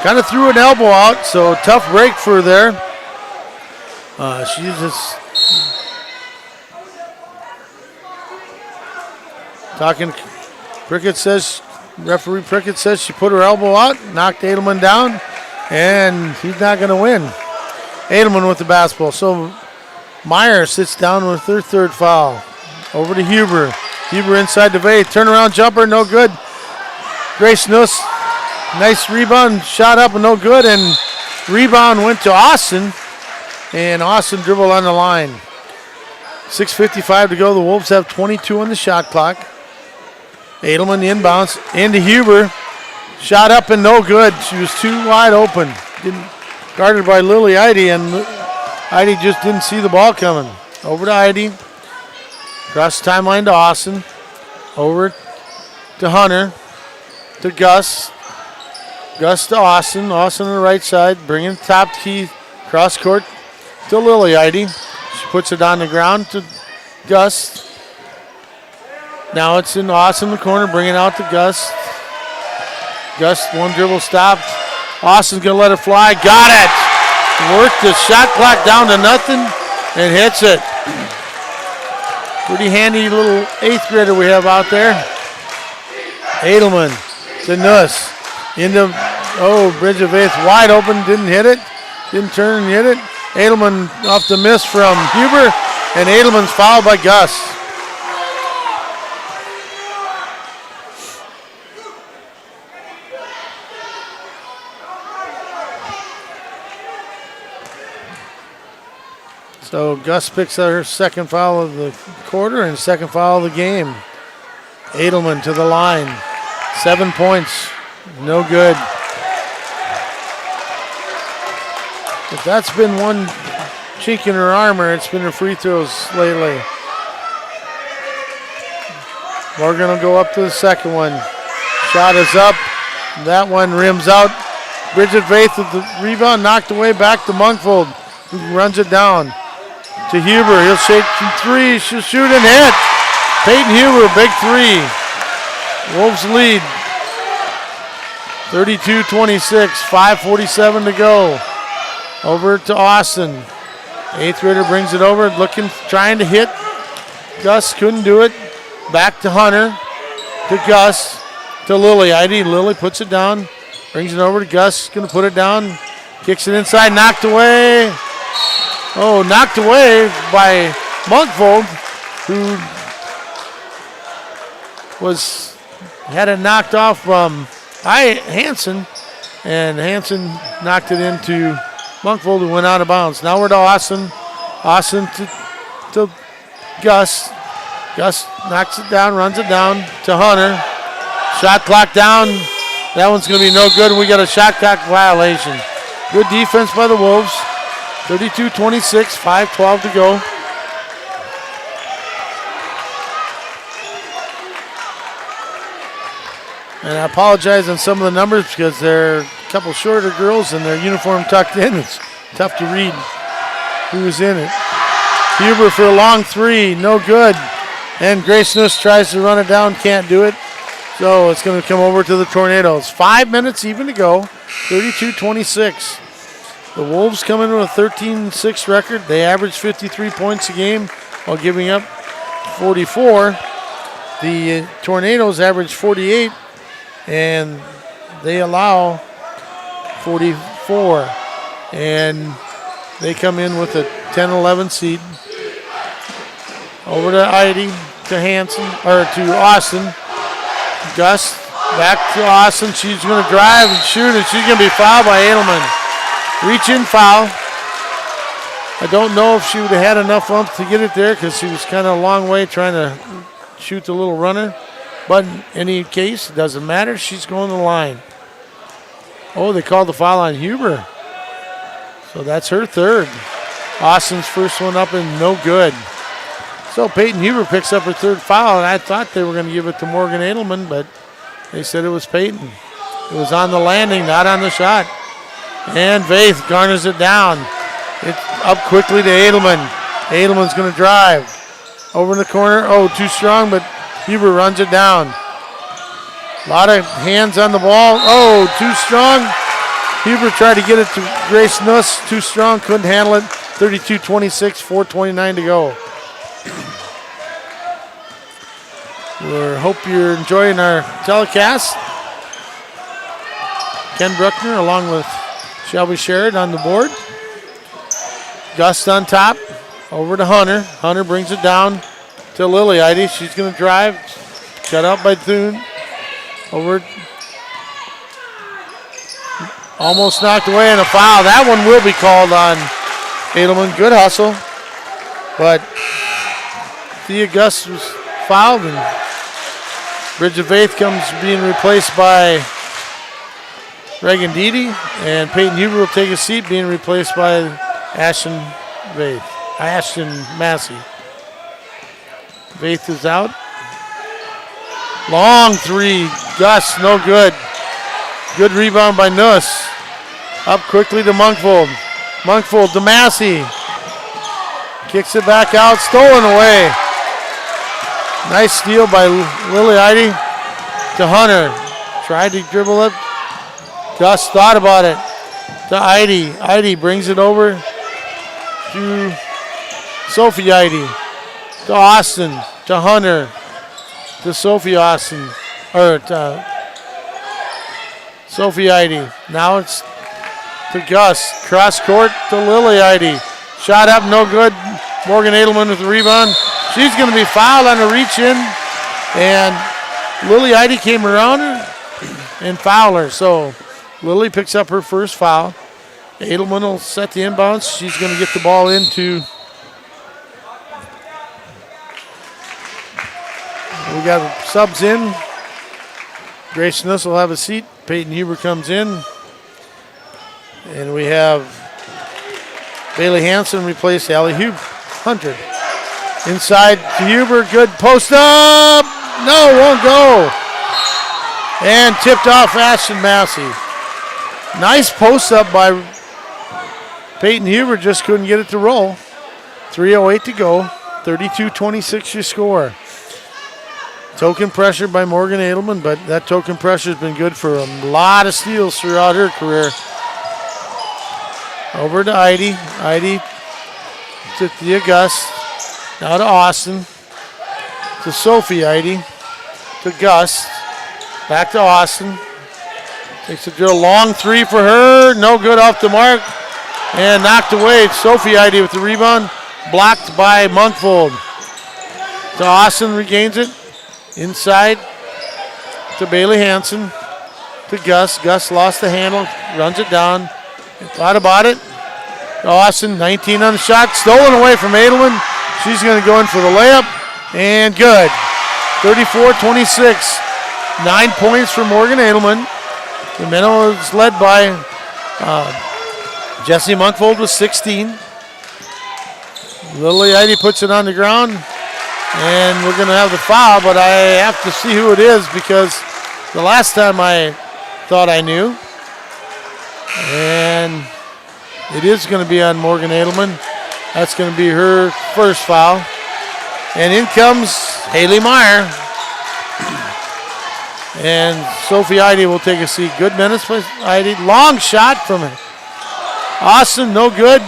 Kind of threw an elbow out, so tough break for her there. She's just talking. Referee Prickett says she put her elbow out, knocked Edelman down, and he's not going to win. Edelman with the basketball. So Myers sits down with her third foul. Over to Huber. Huber inside the vase. Turnaround jumper, no good. Grace Nuss, nice rebound, shot up and no good, and rebound went to Austin, and Austin dribbled on the line. 6:55 to go. The Wolves have 22 on the shot clock. Edelman inbounds into Huber. Shot up and no good. She was too wide open. Guarded by Lily Eide, and Eide just didn't see the ball coming. Over to Eide. Across the timeline to Austin. Over to Hunter. To Gus. Gus to Austin. Austin on the right side. Bringing top key cross court to Lily Eide. She puts it on the ground to Gus. Now it's in Austin in the corner. Bringing out to Gus. Gus, one dribble stopped. Austin's going to let it fly. Got it. Worked the shot clock down to nothing and hits it. Pretty handy little eighth grader we have out there. Edelman to Nuss. Into, Bridge of Eighth wide open. Didn't hit it. Didn't turn and hit it. Edelman off the miss from Huber. And Edelman's fouled by Gus. So Gus picks up her second foul of the quarter and second foul of the game. Edelman to the line. 7 points. No good. If that's been one chink in her armor, it's been her free throws lately. Morgan will go up to the second one. Shot is up. That one rims out. Bridget Faith with the rebound, knocked away back to Monkfold, who runs it down to Huber. He'll shake from three. She'll shoot and hit. Peyton Huber, big three. Wolves lead 32-26, 5:47 to go. Over to Austin. Eighth grader brings it over, trying to hit. Gus couldn't do it. Back to Hunter, to Gus, to Lily. Lily puts it down, brings it over to Gus, gonna put it down, kicks it inside, knocked away. Knocked away by Monkfold, who had it knocked off from Hansen, and Hansen knocked it into Monkfold, who went out of bounds. Now we're to Austin. Austin to Gus. Gus knocks it down, runs it down to Hunter. Shot clock down. That one's going to be no good, and we got a shot clock violation. Good defense by the Wolves. 32-26, 5:12 to go. And I apologize on some of the numbers because they're a couple shorter girls and their uniform tucked in. It's tough to read who's in it. Huber for a long three, no good. And Grace Nuss tries to run it down, can't do it. So it's going to come over to the Tornadoes. 5 minutes even to go, 32-26. The Wolves come in with a 13-6 record. They average 53 points a game while giving up 44. The Tornadoes average 48, and they allow 44. And they come in with a 10-11 seed. Over to Eide, to Hansen, or to Austin. Gus, back to Austin. She's going to drive and shoot, and she's going to be fouled by Edelman. Reach-in foul. I don't know if she would have had enough oomph to get it there because she was kind of a long way trying to shoot the little runner. But in any case, it doesn't matter. She's going to the line. They called the foul on Huber. So that's her third. Austin's first one up and no good. So Peyton Huber picks up her third foul, and I thought they were going to give it to Morgan Edelman, but they said it was Peyton. It was on the landing, not on the shot. And Vaith garners it down. It's up quickly to Edelman. Edelman's going to drive. Over in the corner. Oh, too strong, but Huber runs it down. A lot of hands on the ball. Oh, too strong. Huber tried to get it to Grace Nuss. Too strong, couldn't handle it. 32-26, 4:29 to go. We hope you're enjoying our telecast. Ken Bruckner along with Shelby Sherrod on the board. Gust on top. Over to Hunter. Hunter brings it down to Lily Heidi. She's going to drive. Cut out by Thune. Over. Almost knocked away and a foul. That one will be called on Edelman. Good hustle. But Thea Gust was fouled, and Bridget Vaith comes being replaced by Reagan Deedy, and Peyton Huber will take a seat being replaced by Ashton Massey. Vaith is out. Long three. Gus, no good. Good rebound by Nuss. Up quickly to Monkfold. Monkfold to Massey. Kicks it back out. Stolen away. Nice steal by Lily Heidi to Hunter. Tried to dribble it. Gus thought about it. To Heidi. Heidi brings it over to Sophie Heidi. To Austin. To Hunter. To Sophie Austin. Or to Sophie Heidi. Now it's to Gus. Cross court to Lily Heidi. Shot up, no good. Morgan Edelman with the rebound. She's going to be fouled on a reach in. And Lily Heidi came around her and fouled her. So Lily picks up her first foul. Edelman will set the inbounds. She's going to get the ball into. We got subs in. Grace Nuss will have a seat. Peyton Huber comes in. And we have Bailey Hansen replace Allie Hunter. Inside to Huber. Good post up. No, won't go. And tipped off Ashton Massey. Nice post up by Peyton Huber. Just couldn't get it to roll. 3:08 to go. 32-26 your score. Token pressure by Morgan Edelman, but that token pressure has been good for a lot of steals throughout her career. Over to Heidi. Heidi to the Gus. Now to Austin. To Sophie Heidi. To Gus. Back to Austin. Takes a drill. Long three for her. No good off the mark. And knocked away. Sophie Heidi with the rebound. Blocked by Monkfold. To Austin, regains it. Inside to Bailey Hansen. To Gus. Gus lost the handle. Runs it down. Thought about it. Austin, 19 on the shot. Stolen away from Edelman. She's going to go in for the layup. And good. 34-26. 9 points for Morgan Edelman. The Menno is led by Jesse Monkfold with 16. Lily Heidi puts it on the ground. And we're going to have the foul, but I have to see who it is because the last time I thought I knew. And it is going to be on Morgan Edelman. That's going to be her first foul. And in comes Haley Meyer. And Sophie Heidi will take a seat. Good minutes by Heidi. Long shot from Austin, no good.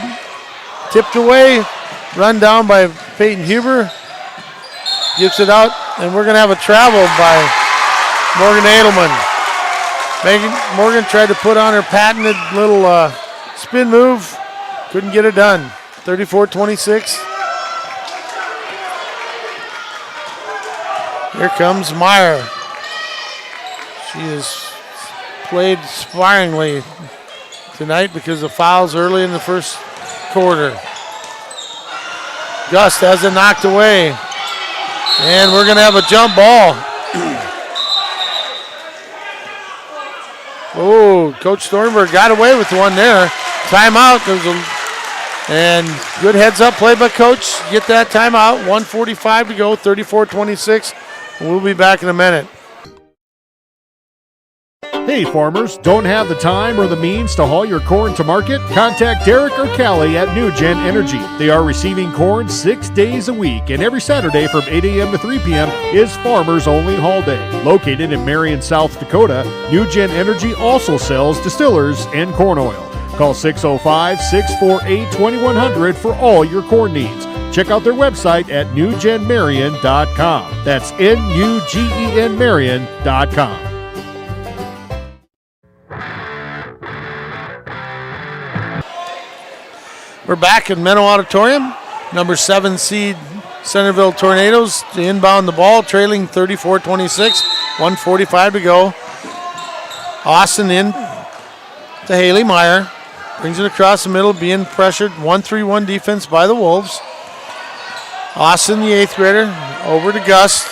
Tipped away. Run down by Peyton Huber. Gives it out, and we're going to have a travel by Morgan Edelman. Morgan tried to put on her patented little spin move. Couldn't get it done. 34-26. Here comes Meyer. She has played sparingly tonight because of fouls early in the first quarter. Gust has it knocked away. And we're going to have a jump ball. Oh, Coach Thornburg got away with one there. timeout. And good heads-up play by Coach. Get that timeout. 1:45 to go, 34-26. We'll be back in a minute. Hey farmers, don't have the time or the means to haul your corn to market? Contact Derek or Callie at New Gen Energy. They are receiving corn 6 days a week, and every Saturday from 8 a.m. to 3 p.m. is Farmers Only Haul Day. Located in Marion, South Dakota, New Gen Energy also sells distillers and corn oil. Call 605-648-2100 for all your corn needs. Check out their website at newgenmarion.com. That's N-U-G-E-N Marion.com. We're back in Menno Auditorium. Number 7 seed Centerville Tornadoes to inbound the ball, trailing 34-26. 1:45 to go. Austin in to Haley Meyer. Brings it across the middle, being pressured. 1-3-1 defense by the Wolves. Austin, the 8th grader, over to Gus.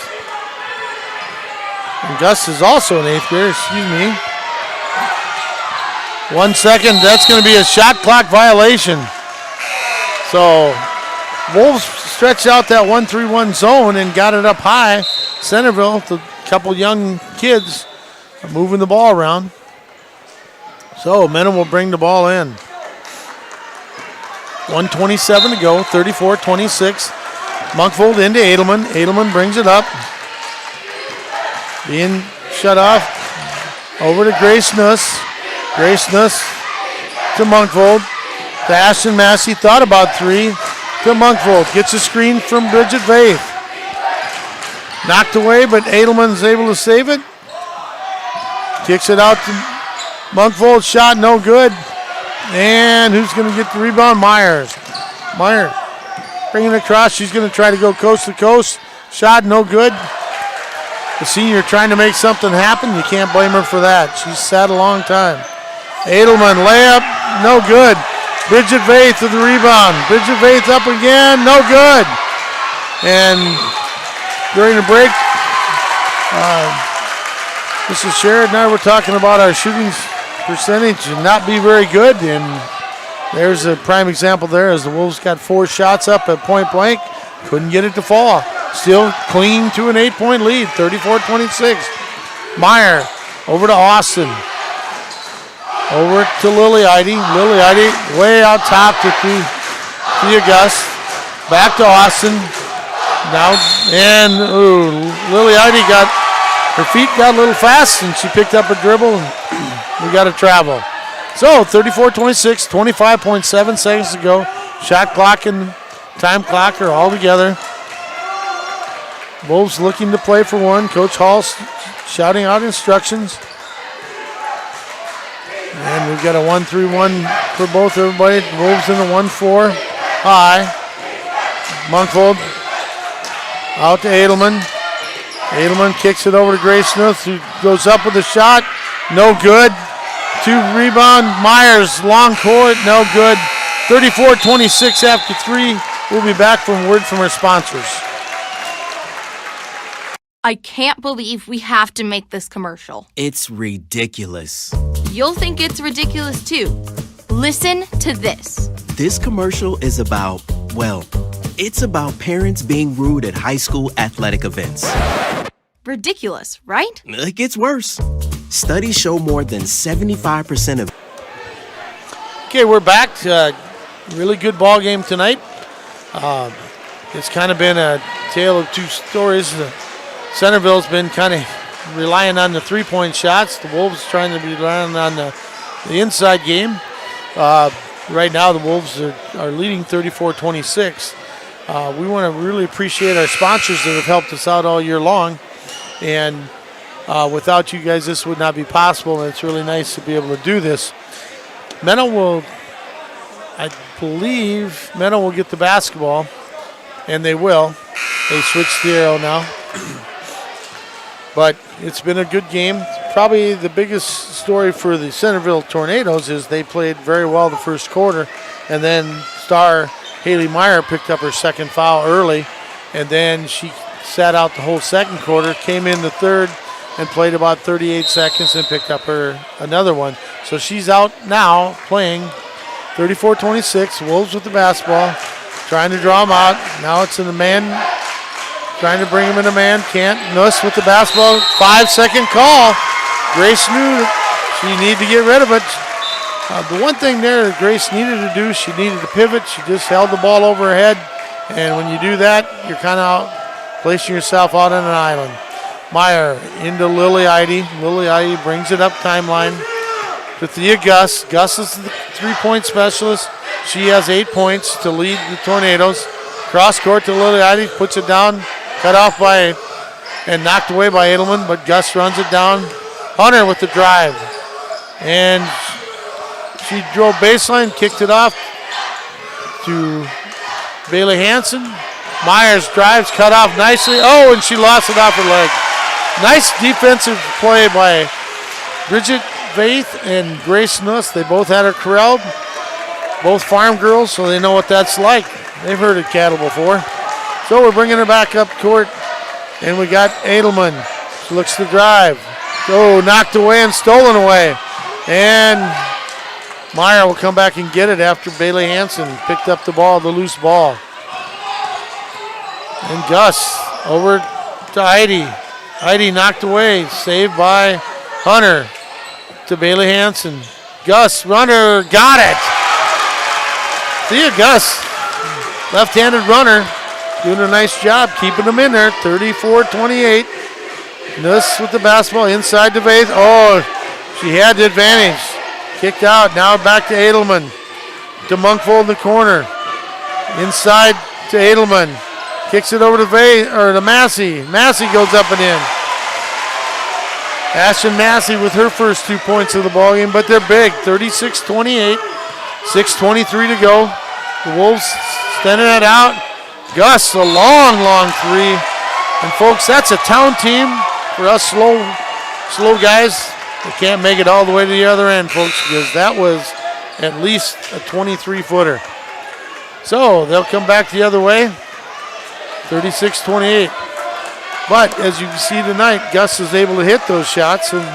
And Gus is also an 8th grader, excuse me. 1 second, that's going to be a shot clock violation. So Wolves stretched out that 1-3-1 zone and got it up high. Centerville, the couple young kids, are moving the ball around. So Menno will bring the ball in. 1:27 to go, 34-26. Monkfold into Edelman. Edelman brings it up. Being shut off. Over to Grace Nuss. Grace Nuss to Monkfold. To Ashton Massey, thought about 3. To Monkfold. Gets a screen from Bridget Vaith. Knocked away, but Edelman's able to save it. Kicks it out to Monkfold. Shot no good. And who's going to get the rebound? Myers. Meyer bringing it across. She's going to try to go coast to coast. Shot no good. The senior trying to make something happen. You can't blame her for that. She's sat a long time. Edelman, layup, no good. Bridget Vaith to the rebound. Bridget Vaith up again, no good. And during the break, Mrs. Sherrod and I were talking about our shooting percentage and not be very good. And there's a prime example there as the Wolves got 4 shots up at point blank. Couldn't get it to fall. Still clinging to an 8-point lead, 34-26. Meyer over to Austin. Over to Lily Idy. Lily Idy way out top to Thea Gus. Back to Austin. Now, and Lily Idy her feet got a little fast and she picked up a dribble and we got to travel. So 34-26, 25.7 seconds to go. Shot clock and time clock are all together. Wolves looking to play for one. Coach Hall shouting out instructions. And we've got a 1-3-1 for both everybody. Wolves in the 1-4 high. Monkfold out to Edelman. Edelman kicks it over to Grace Smith, who goes up with a shot. No good. 2 rebound. Myers, long court, no good. 34-26 after 3. We'll be back from word from our sponsors. I can't believe we have to make this commercial. It's ridiculous. You'll think it's ridiculous too. Listen to this. This commercial is about, it's about parents being rude at high school athletic events. Ridiculous, right? It gets worse. Studies show more than 75% of... Okay, we're back. Really good ball game tonight. It's kind of been a tale of 2 stories. Centerville's been kind of relying on the 3-point shots. The Wolves trying to be relying on the inside game. Right now, the Wolves are leading 34-26. We want to really appreciate our sponsors that have helped us out all year long. And without you guys, this would not be possible. And it's really nice to be able to do this. I believe Menno will get the basketball. And they will. They switched the arrow now. But it's been a good game. Probably the biggest story for the Centerville Tornadoes is they played very well the first quarter, and then star Haley Meyer picked up her second foul early, and then she sat out the whole second quarter, came in the third, and played about 38 seconds and picked up her another one. So she's out now playing 34-26. Wolves with the basketball. Trying to draw him out. Now it's in the man. Trying to bring him in a man. Can't. Nuss with the basketball. 5-second call. Grace knew she needed to get rid of it. The one thing there that Grace needed to do, she needed to pivot. She just held the ball over her head. And when you do that, you're kind of placing yourself out on an island. Meyer into Lily Eide. Lily Eide brings it up timeline to Thea Gus. Gus is the three-point specialist. She has 8 points to lead the Tornadoes. Cross court to Lily Eide, puts it down, cut off by and knocked away by Edelman, but Gus runs it down. Hunter with the drive. And she drove baseline, kicked it off to Bailey Hansen. Myers drives, cut off nicely. Oh, and she lost it off her leg. Nice defensive play by Bridget Faith and Grace Nuss. They both had her corralled. Both farm girls, so they know what that's like. They've herded cattle before. So we're bringing her back up court, and we got Edelman. She looks to drive. Oh, knocked away and stolen away. And Meyer will come back and get it after Bailey Hansen picked up the ball, the loose ball. And Gus over to Heidi. Heidi knocked away, saved by Hunter to Bailey Hansen. Gus, runner, got it. Thea Gus, left-handed runner, doing a nice job keeping them in there. 34-28. Nuss with the basketball inside the base. Oh, she had the advantage. Kicked out. Now back to Edelman. To Munkfold in the corner. Inside to Edelman. Kicks it over to Massey. Massey goes up and in. Ashton Massey with her first 2 points of the ballgame, but they're big. 36-28. 6:23 to go. The Wolves sending it out. Gus, a long, long three. And folks, that's a town team. For us slow guys, they can't make it all the way to the other end, folks, because that was at least a 23-footer. So they'll come back the other way. 36-28. But as you can see tonight, Gus is able to hit those shots, and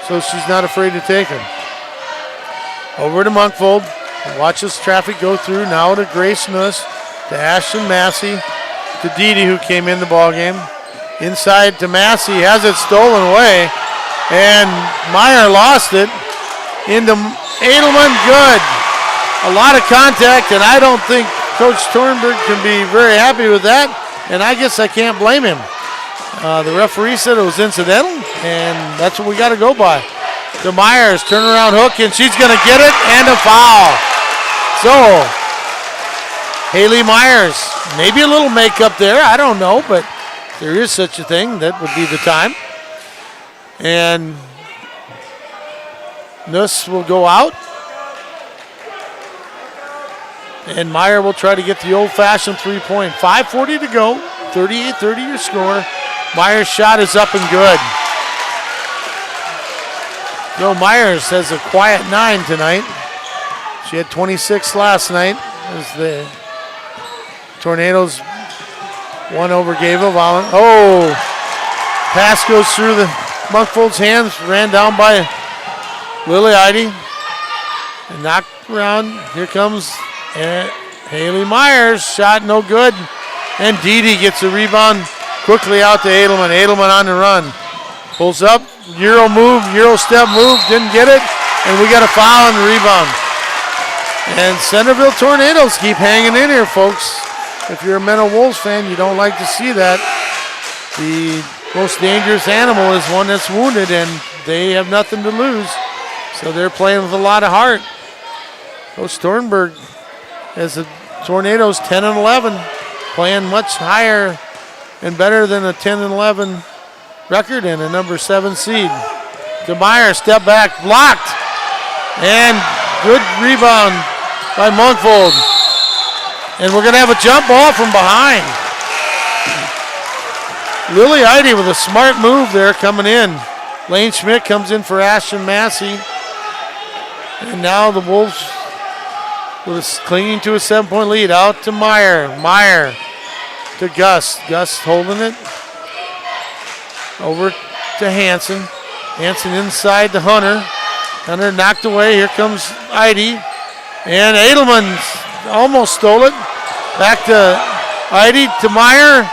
so she's not afraid to take them. Over to Munkfold. Watch this traffic go through. Now to Grace Nuss, to Ashton Massey, to Didi, who came in the ballgame. Inside to Massey, has it stolen away, and Meyer lost it. Into Edelman, good. A lot of contact, and I don't think Coach Thornburg can be very happy with that, and I guess I can't blame him. The referee said it was incidental, and that's what we got to go by. To Myers, turnaround hook, and she's going to get it, and a foul. So, Haley Myers, maybe a little makeup there, I don't know, but there is such a thing. That would be the time. And Nuss will go out. And Meyer will try to get the old-fashioned three-point. 5:40 to go, 38-30 your score. Meyer's shot is up and good. Joe Myers has a quiet 9 tonight. She had 26 last night as the Tornadoes won over Gable. Oh, pass goes through the Munkfold's hands, ran down by Lily Eide. And knocked around. Here comes Haley Myers. Shot no good. And Didi gets a rebound quickly out to Edelman. Edelman on the run. Pulls up. Euro move. Euro step move. Didn't get it. And we got a foul on the rebound. And Centerville Tornadoes keep hanging in here, folks. If you're a Menno Wolves fan, you don't like to see that. The most dangerous animal is one that's wounded, and they have nothing to lose. So they're playing with a lot of heart. Coach Thornburg has the Tornadoes 10-11, playing much higher and better than a 10-11 record and a number 7 seed. DeMeyer, step back, blocked, and good rebound by Munkfold. And we're going to have a jump ball from behind. Lily Eide with a smart move there coming in. Lane Schmidt comes in for Ashton Massey. And now the Wolves clinging to a 7-point lead. Out to Meyer. Meyer to Gus. Gus holding it. Over to Hansen. Hansen inside to Hunter. Hunter knocked away. Here comes Eide. And Edelman almost stole it. Back to Heidi, to Meyer.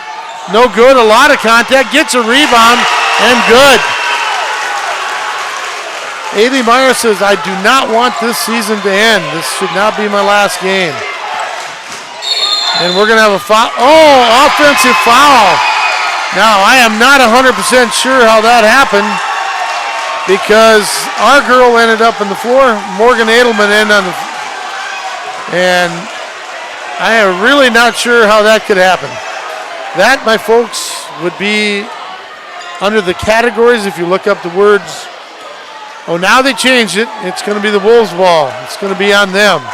No good, a lot of contact. Gets a rebound, and good. Ailey Meyer says, I do not want this season to end. This should not be my last game. And we're going to have a foul. Oh, offensive foul. Now, I am not 100% sure how that happened because our girl ended up on the floor. Morgan Edelman ended on the floor. And I am really not sure how that could happen. That, my folks, would be under the categories if you look up the words. Oh, now they changed it. It's going to be the Wolves' ball. It's going to be on them.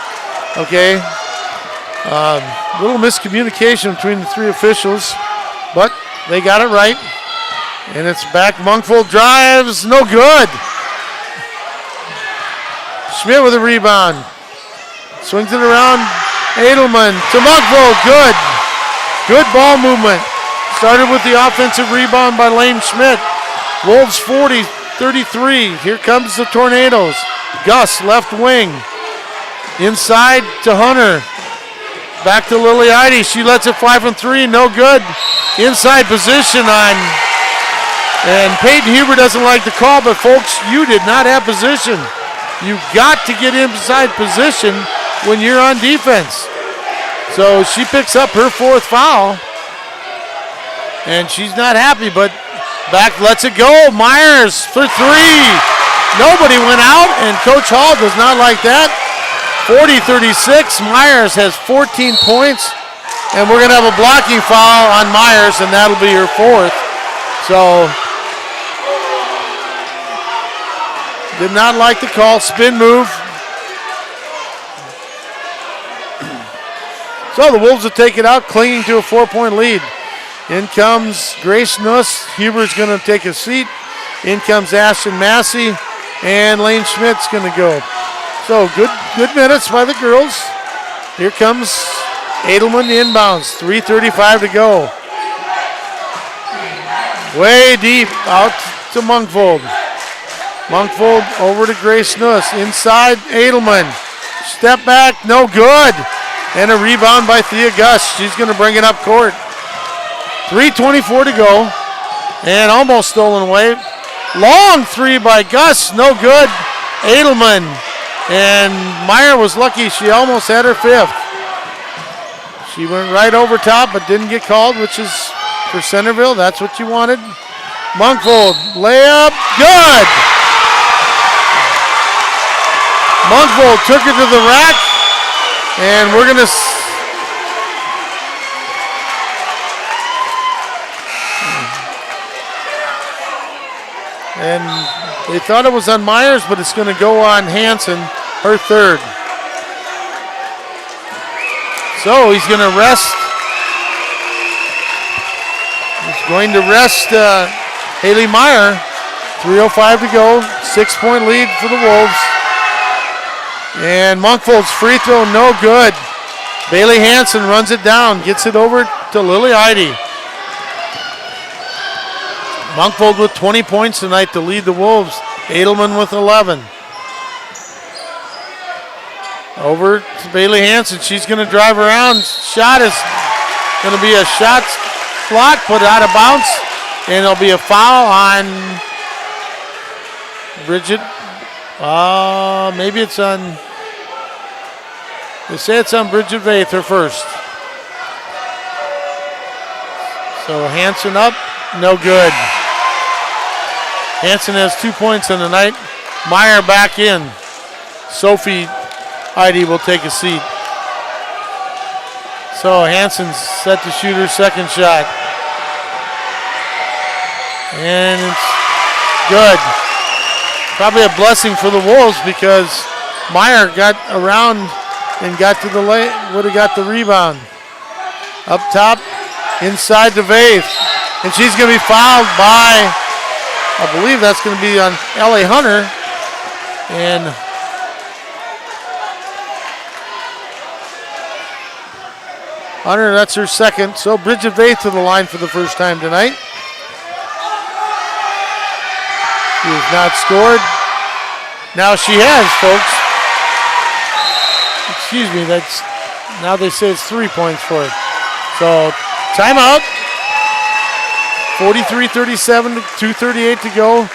Okay. Little miscommunication between the three officials, but they got it right. And it's back. Monkfold drives. No good. Schmidt with a rebound. Swings it around. Edelman to Monkfold. Good. Good ball movement. Started with the offensive rebound by Lane Schmidt. Wolves 40-33. Here comes the Tornadoes. Gus, left wing. Inside to Hunter. Back to Lily Heidi. She lets it fly from three. No good. Inside position on. And Peyton Huber doesn't like the call, but folks, you did not have position. You got to get inside position when you're on defense. So she picks up her fourth foul. And she's not happy, but back lets it go. Myers for three. Nobody went out, and Coach Hall does not like that. 40-36. Myers has 14 points, and we're going to have a blocking foul on Myers, and that'll be her fourth. So, did not like the call. Spin move. So the Wolves will take it out, clinging to a 4-point lead. In comes Grace Nuss. Huber's going to take a seat. In comes Ashton Massey, and Lane Schmidt's going to go. So good minutes by the girls. Here comes Edelman inbounds. 3:35 to go. Way deep out to Monkfold. Monkfold over to Grace Nuss. Inside Edelman. Step back, no good. And a rebound by Thea Gus. She's going to bring it up court. 3:24 to go. And almost stolen away. Long three by Gus, no good. Edelman. And Meyer was lucky. She almost had her fifth. She went right over top but didn't get called, which is for Centerville. That's what you wanted. Monkfold, layup, good. Monkfold took it to the rack, and we're going to and they thought it was on Myers, but it's going to go on Hanson, her third. So he's going to rest. He's going to rest Haley Meyer. 3:05 to go. 6-point lead for the Wolves. And Monkfold's free throw, no good. Bailey Hanson runs it down, gets it over to Lily Heidi. Monkfold with 20 points tonight to lead the Wolves. Edelman with 11. Over to Bailey Hanson. She's going to drive around. Shot is going to be a shot block, put out of bounds. And it'll be a foul on Bridget. Maybe it's on. They say it's on Bridget Vaith, her first. So Hanson up. No good. Hanson has 2 points in the night. Meyer back in. Sophie Heidi will take a seat. So Hanson's set to shoot her second shot. And it's good. Probably a blessing for the Wolves because Meyer got around and got to the would have got the rebound. Up top, inside to Vaith. And she's going to be fouled by, I believe that's going to be on Ellie Hunter. And Hunter, that's her second. So Bridget Vaith to the line for the first time tonight. She has not scored. Now she has, folks. excuse me, that's now they say it's 3 points for it. So timeout. 43-37, 2:38 to go.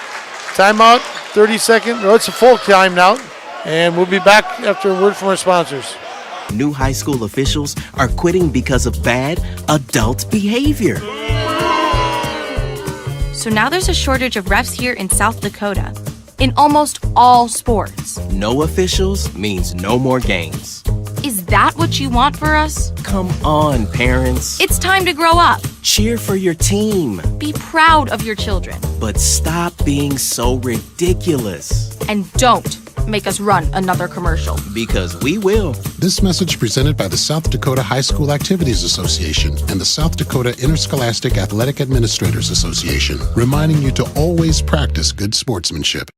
Timeout, 30-second. Oh, it's a full timeout. And we'll be back after a word from our sponsors. New high school officials are quitting because of bad adult behavior. So now there's a shortage of refs here in South Dakota, in almost all sports. No officials means no more games. Is that what you want for us? Come on, parents. It's time to grow up. Cheer for your team. Be proud of your children. But stop being so ridiculous. And don't make us run another commercial. Because we will. This message presented by the South Dakota High School Activities Association and the South Dakota Interscholastic Athletic Administrators Association, reminding you to always practice good sportsmanship.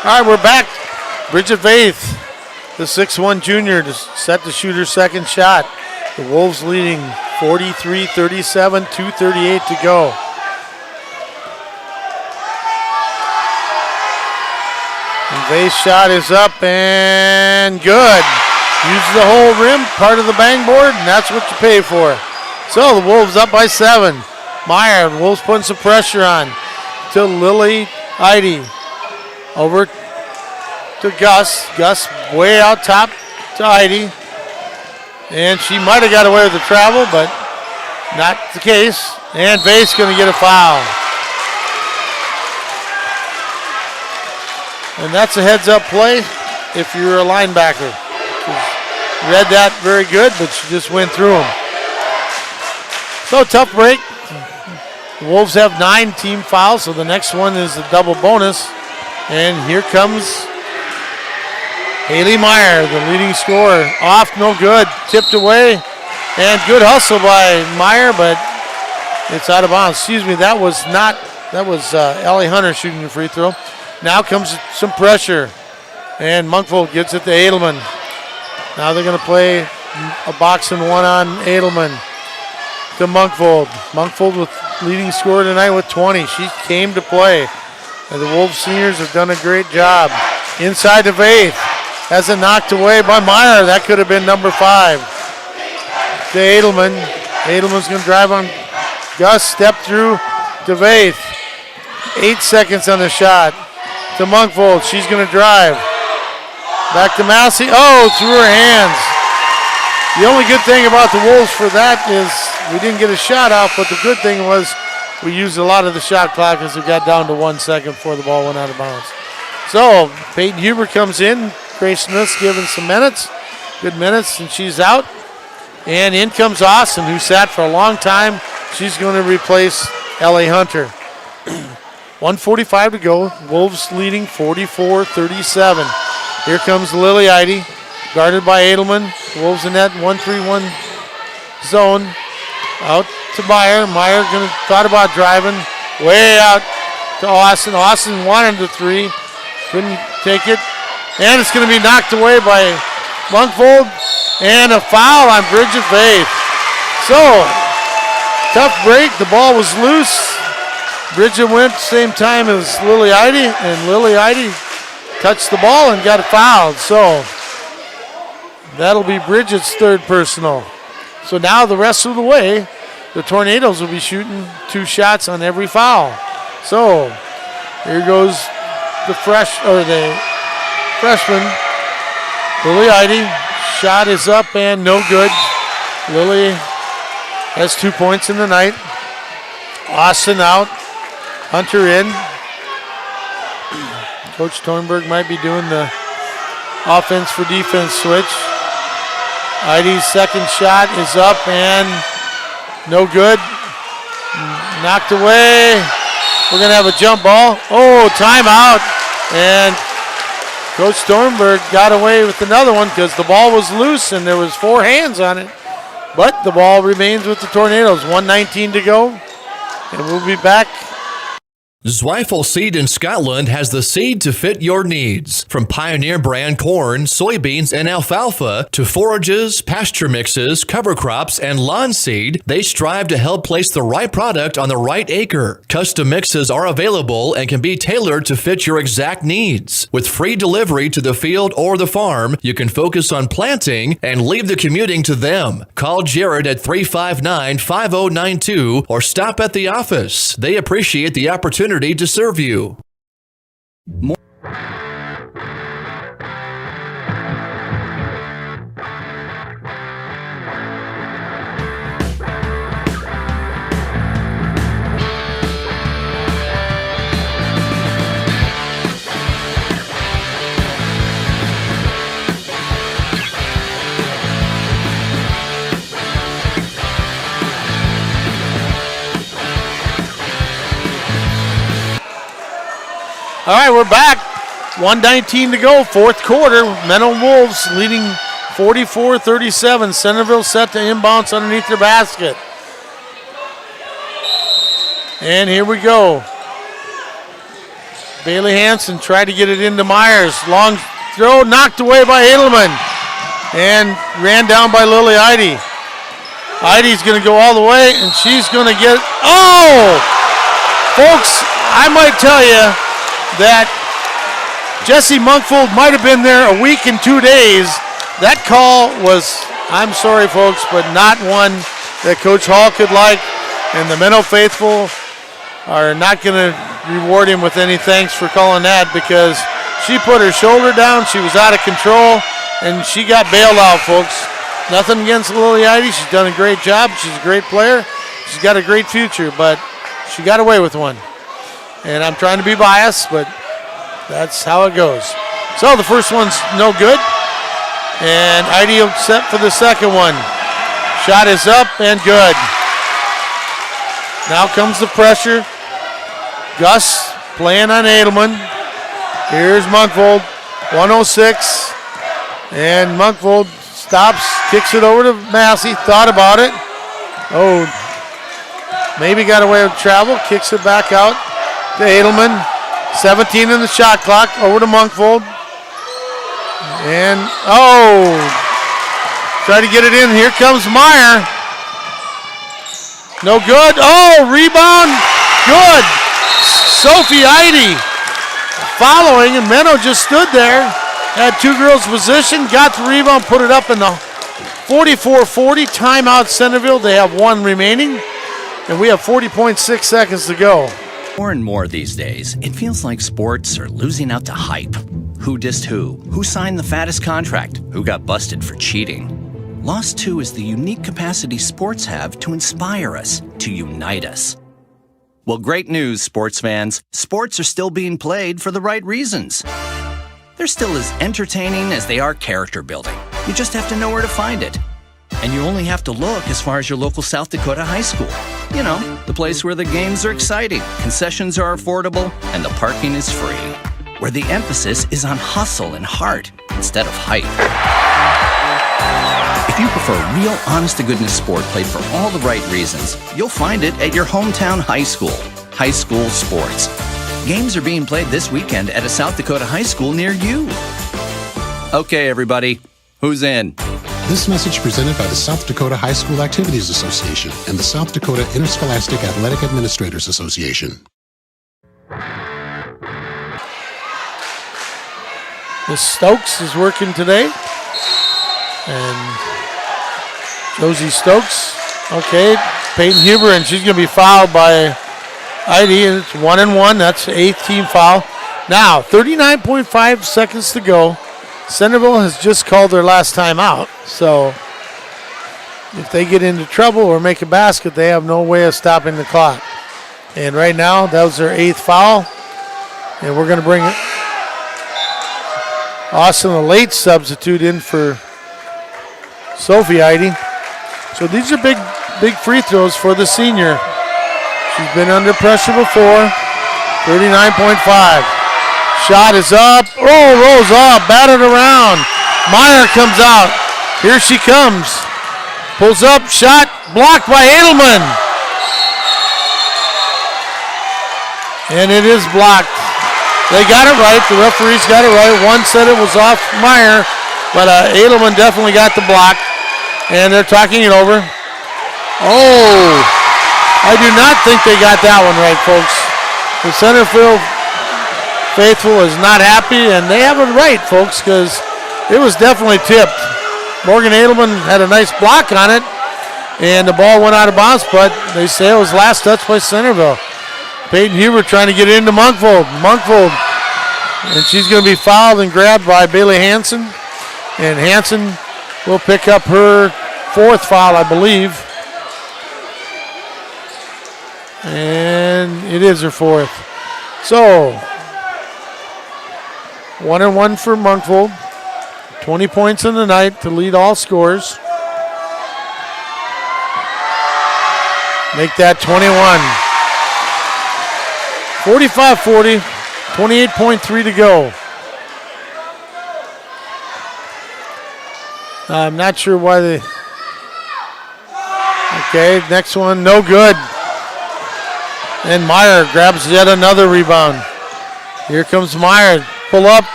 All right, we're back. Bridget Faith, the 6'1 junior, to set to shoot her second shot. The Wolves leading 43-37, 2:38 to go. And Faith's shot is up and good. Uses the whole rim, part of the bang board, and that's what you pay for. So the Wolves up by 7. Meyer, the Wolves putting some pressure on to Lily Heidi. Over to Gus. Gus way out top to Heidi. And she might have got away with the travel, but not the case. And Faith's going to get a foul. And that's a heads-up play if you're a linebacker. She read that very good, but she just went through them. So tough break. The Wolves have 9 team fouls, so the next one is a double bonus. And here comes Haley Meyer, the leading scorer. Off, no good, tipped away. And good hustle by Meyer, but it's out of bounds. Excuse me, that was Ellie Hunter shooting the free throw. Now comes some pressure. And Munkvold gets it to Edelman. Now they're going to play a box and one on Edelman to Munkvold. Munkvold with leading scorer tonight with 20. She came to play. And the Wolves seniors have done a great job. Inside to Faith. Has it knocked away by Meyer. That could have been number 5. To Edelman. Edelman's going to drive on Gus. Step through to Faith. 8 seconds on the shot. To Munkvold. She's going to drive. Back to Massey. Oh, through her hands. The only good thing about the Wolves for that is we didn't get a shot off, but the good thing was we used a lot of the shot clock as we got down to 1 second before the ball went out of bounds. So Peyton Huber comes in. Grace Smith's given some minutes, good minutes, and she's out. And in comes Austin, who sat for a long time. She's going to replace Ellie Hunter. 1:45 to go. Wolves leading 44-37. Here comes Lily Heidi, guarded by Edelman. Wolves in that 1-3-1 zone. Out to Meyer. Meyer thought about driving. Way out to Austin. Austin wanted the 3. Couldn't take it. And it's going to be knocked away by Munkvold. And a foul on Bridget Faith. So, tough break. The ball was loose. Bridget went same time as Lily Heidi. And Lily Heidi touched the ball and got fouled. So, that'll be Bridget's third personal. So now the rest of the way, the Tornadoes will be shooting 2 shots on every foul. So here goes the freshman, Lily Heidi. Shot is up and no good. Lily has 2 points in the night. Austin out. Hunter in. Coach Thornburg might be doing the offense for defense switch. Heidi's second shot is up and no good. Knocked away. We're going to have a jump ball. Oh, timeout. And Coach Thornburg got away with another one because the ball was loose and there was 4 hands on it. But the ball remains with the Tornadoes. 1:19 to go. And we'll be back Zweifel Seed in Scotland has the seed to fit your needs. From Pioneer brand corn, soybeans, and alfalfa to forages, pasture mixes, cover crops, and lawn seed, they strive to help place the right product on the right acre. Custom mixes are available and can be tailored to fit your exact needs. With free delivery to the field or the farm, you can focus on planting and leave the commuting to them. Call Jared at 359-5092 or stop at the office. They appreciate the opportunity to serve you. All right, we're back. 1:19 to go, fourth quarter. Menno Wolves leading 44-37. Centerville set to inbounds underneath their basket. And here we go. Bailey Hansen tried to get it into Myers. Long throw knocked away by Edelman. And ran down by Lily Eide. Eide's going to go all the way, and she's going to get... Oh! Folks, I might tell you that Jesse Monkfold might have been there a week and 2 days. That call was, I'm sorry folks, but not one that Coach Hall could like, and the Menno faithful are not going to reward him with any thanks for calling that, because she put her shoulder down, she was out of control, and she got bailed out, folks. Nothing against Lily Eide, she's done a great job, she's a great player, she's got a great future, but she got away with one. And I'm trying to be biased, but that's how it goes. So the first one's no good. And Eide set for the second one. Shot is up and good. Now comes the pressure. Gus playing on Edelman. Here's Monkfold. 106. And Monkfold stops, kicks it over to Massey. Thought about it. Oh, maybe got away with travel. Kicks it back out to Edelman. 17 in the shot clock. Over to Monkfold. And, oh, try to get it in. Here comes Meyer. No good. Oh, rebound. Good. Sophie Eide following, and Menno just stood there. Had two girls position. Got the rebound. Put it up in the 44-40. Timeout Centerville. They have one remaining. And we have 40.6 seconds to go. More and more these days, it feels like sports are losing out to hype. Who dissed who? Who signed the fattest contract? Who got busted for cheating? Lost 2 is the unique capacity sports have to inspire us, to unite us. Well, great news, sports fans. Sports are still being played for the right reasons. They're still as entertaining as they are character building. You just have to know where to find it. And you only have to look as far as your local South Dakota high school. You know, the place where the games are exciting, concessions are affordable, and the parking is free. Where the emphasis is on hustle and heart instead of hype. If you prefer real, honest-to-goodness sport played for all the right reasons, you'll find it at your hometown high school. High school sports. Games are being played this weekend at a South Dakota high school near you. Okay, everybody, who's in? This message presented by the South Dakota High School Activities Association and the South Dakota Interscholastic Athletic Administrators Association. Miss Stokes is working today. And Josie Stokes. Okay, Peyton Huber, and she's going to be fouled by Eide. It's 1-1. That's the 8th team foul. Now, 39.5 seconds to go. Centerville has just called their last time out. So if they get into trouble or make a basket, they have no way of stopping the clock. And right now, that was their 8th foul. And we're going to bring Austin, a late substitute, in for Sophie Eide. So these are big free throws for the senior. She's been under pressure before. 39.5. Shot is up. Oh, rolls up. Batted around. Meyer comes out. Here she comes. Pulls up. Shot blocked by Edelman. And it is blocked. They got it right. The referees got it right. One said it was off Meyer, but Edelman definitely got the block. And they're talking it over. Oh, I do not think they got that one right, folks. The Centerville faithful is not happy, and they have it right, folks, because it was definitely tipped. Morgan Edelman had a nice block on it, and the ball went out of bounds, but they say it was last touch by Centerville. Peyton Huber trying to get into Monkfold. Monkfold, and she's going to be fouled and grabbed by Bailey Hansen, and Hansen will pick up her 4th foul, I believe. And it is her 4th. So, 1-1 for Monkfold. 20 points in the night to lead all scores. Make that 21. 45-40, 28.3 to go. I'm not sure why they... Okay, next one, no good. And Meyer grabs yet another rebound. Here comes Meyer. Pull up,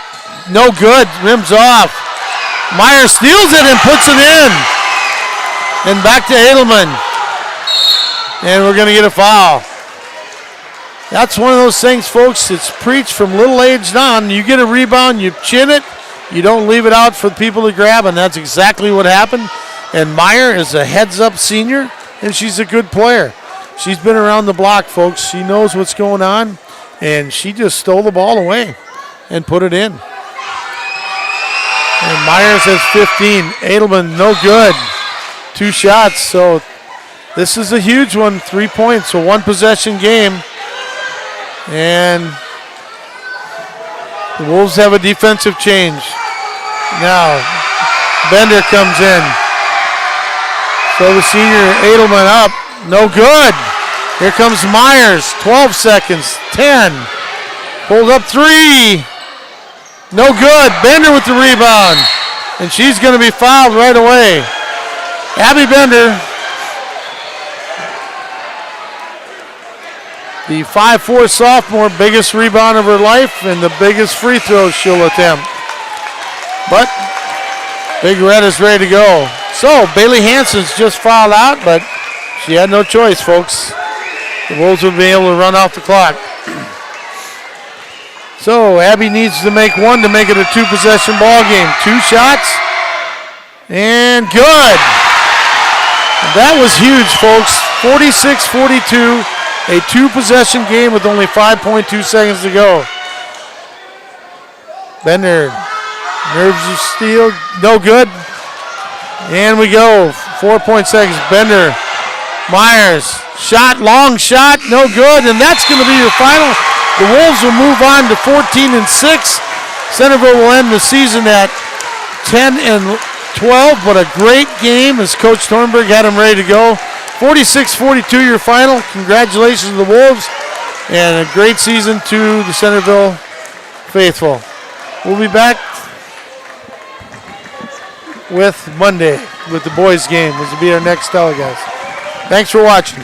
no good, rims off. Meyer steals it and puts it in. And back to Edelman. And we're going to get a foul. That's one of those things, folks, it's preached from little age on. You get a rebound, you chin it, you don't leave it out for people to grab, and that's exactly what happened. And Meyer is a heads-up senior, and she's a good player. She's been around the block, folks. She knows what's going on, and she just stole the ball away and put it in. And Myers has 15. Edelman, no good. 2 shots, so this is a huge one, 3 points, a 1-possession game. And the Wolves have a defensive change. Now, Bender comes in. So the senior Edelman up, no good. Here comes Myers, 12 seconds, 10. Pulled up 3. No good, Bender with the rebound. And she's gonna be fouled right away. Abby Bender, the 5'4" sophomore, biggest rebound of her life and the biggest free throws she'll attempt. But Big Red is ready to go. So Bailey Hansen's just fouled out, but she had no choice, folks. The Wolves will be able to run off the clock. So Abby needs to make one to make it a 2-possession ball game. 2 shots, and good. That was huge, folks. 46-42. A 2-possession game with only 5.2 seconds to go. Bender, nerves of steel, no good. And we go, 4 seconds. Bender, Myers, shot, long shot, no good. And that's going to be your final. The Wolves will move on to 14-6. Centerville will end the season at 10-12, but a great game as Coach Thornburg had them ready to go. 46-42 your final. Congratulations to the Wolves and a great season to the Centerville faithful. We'll be back with Monday with the boys game. This will be our next telecast. Thanks for watching.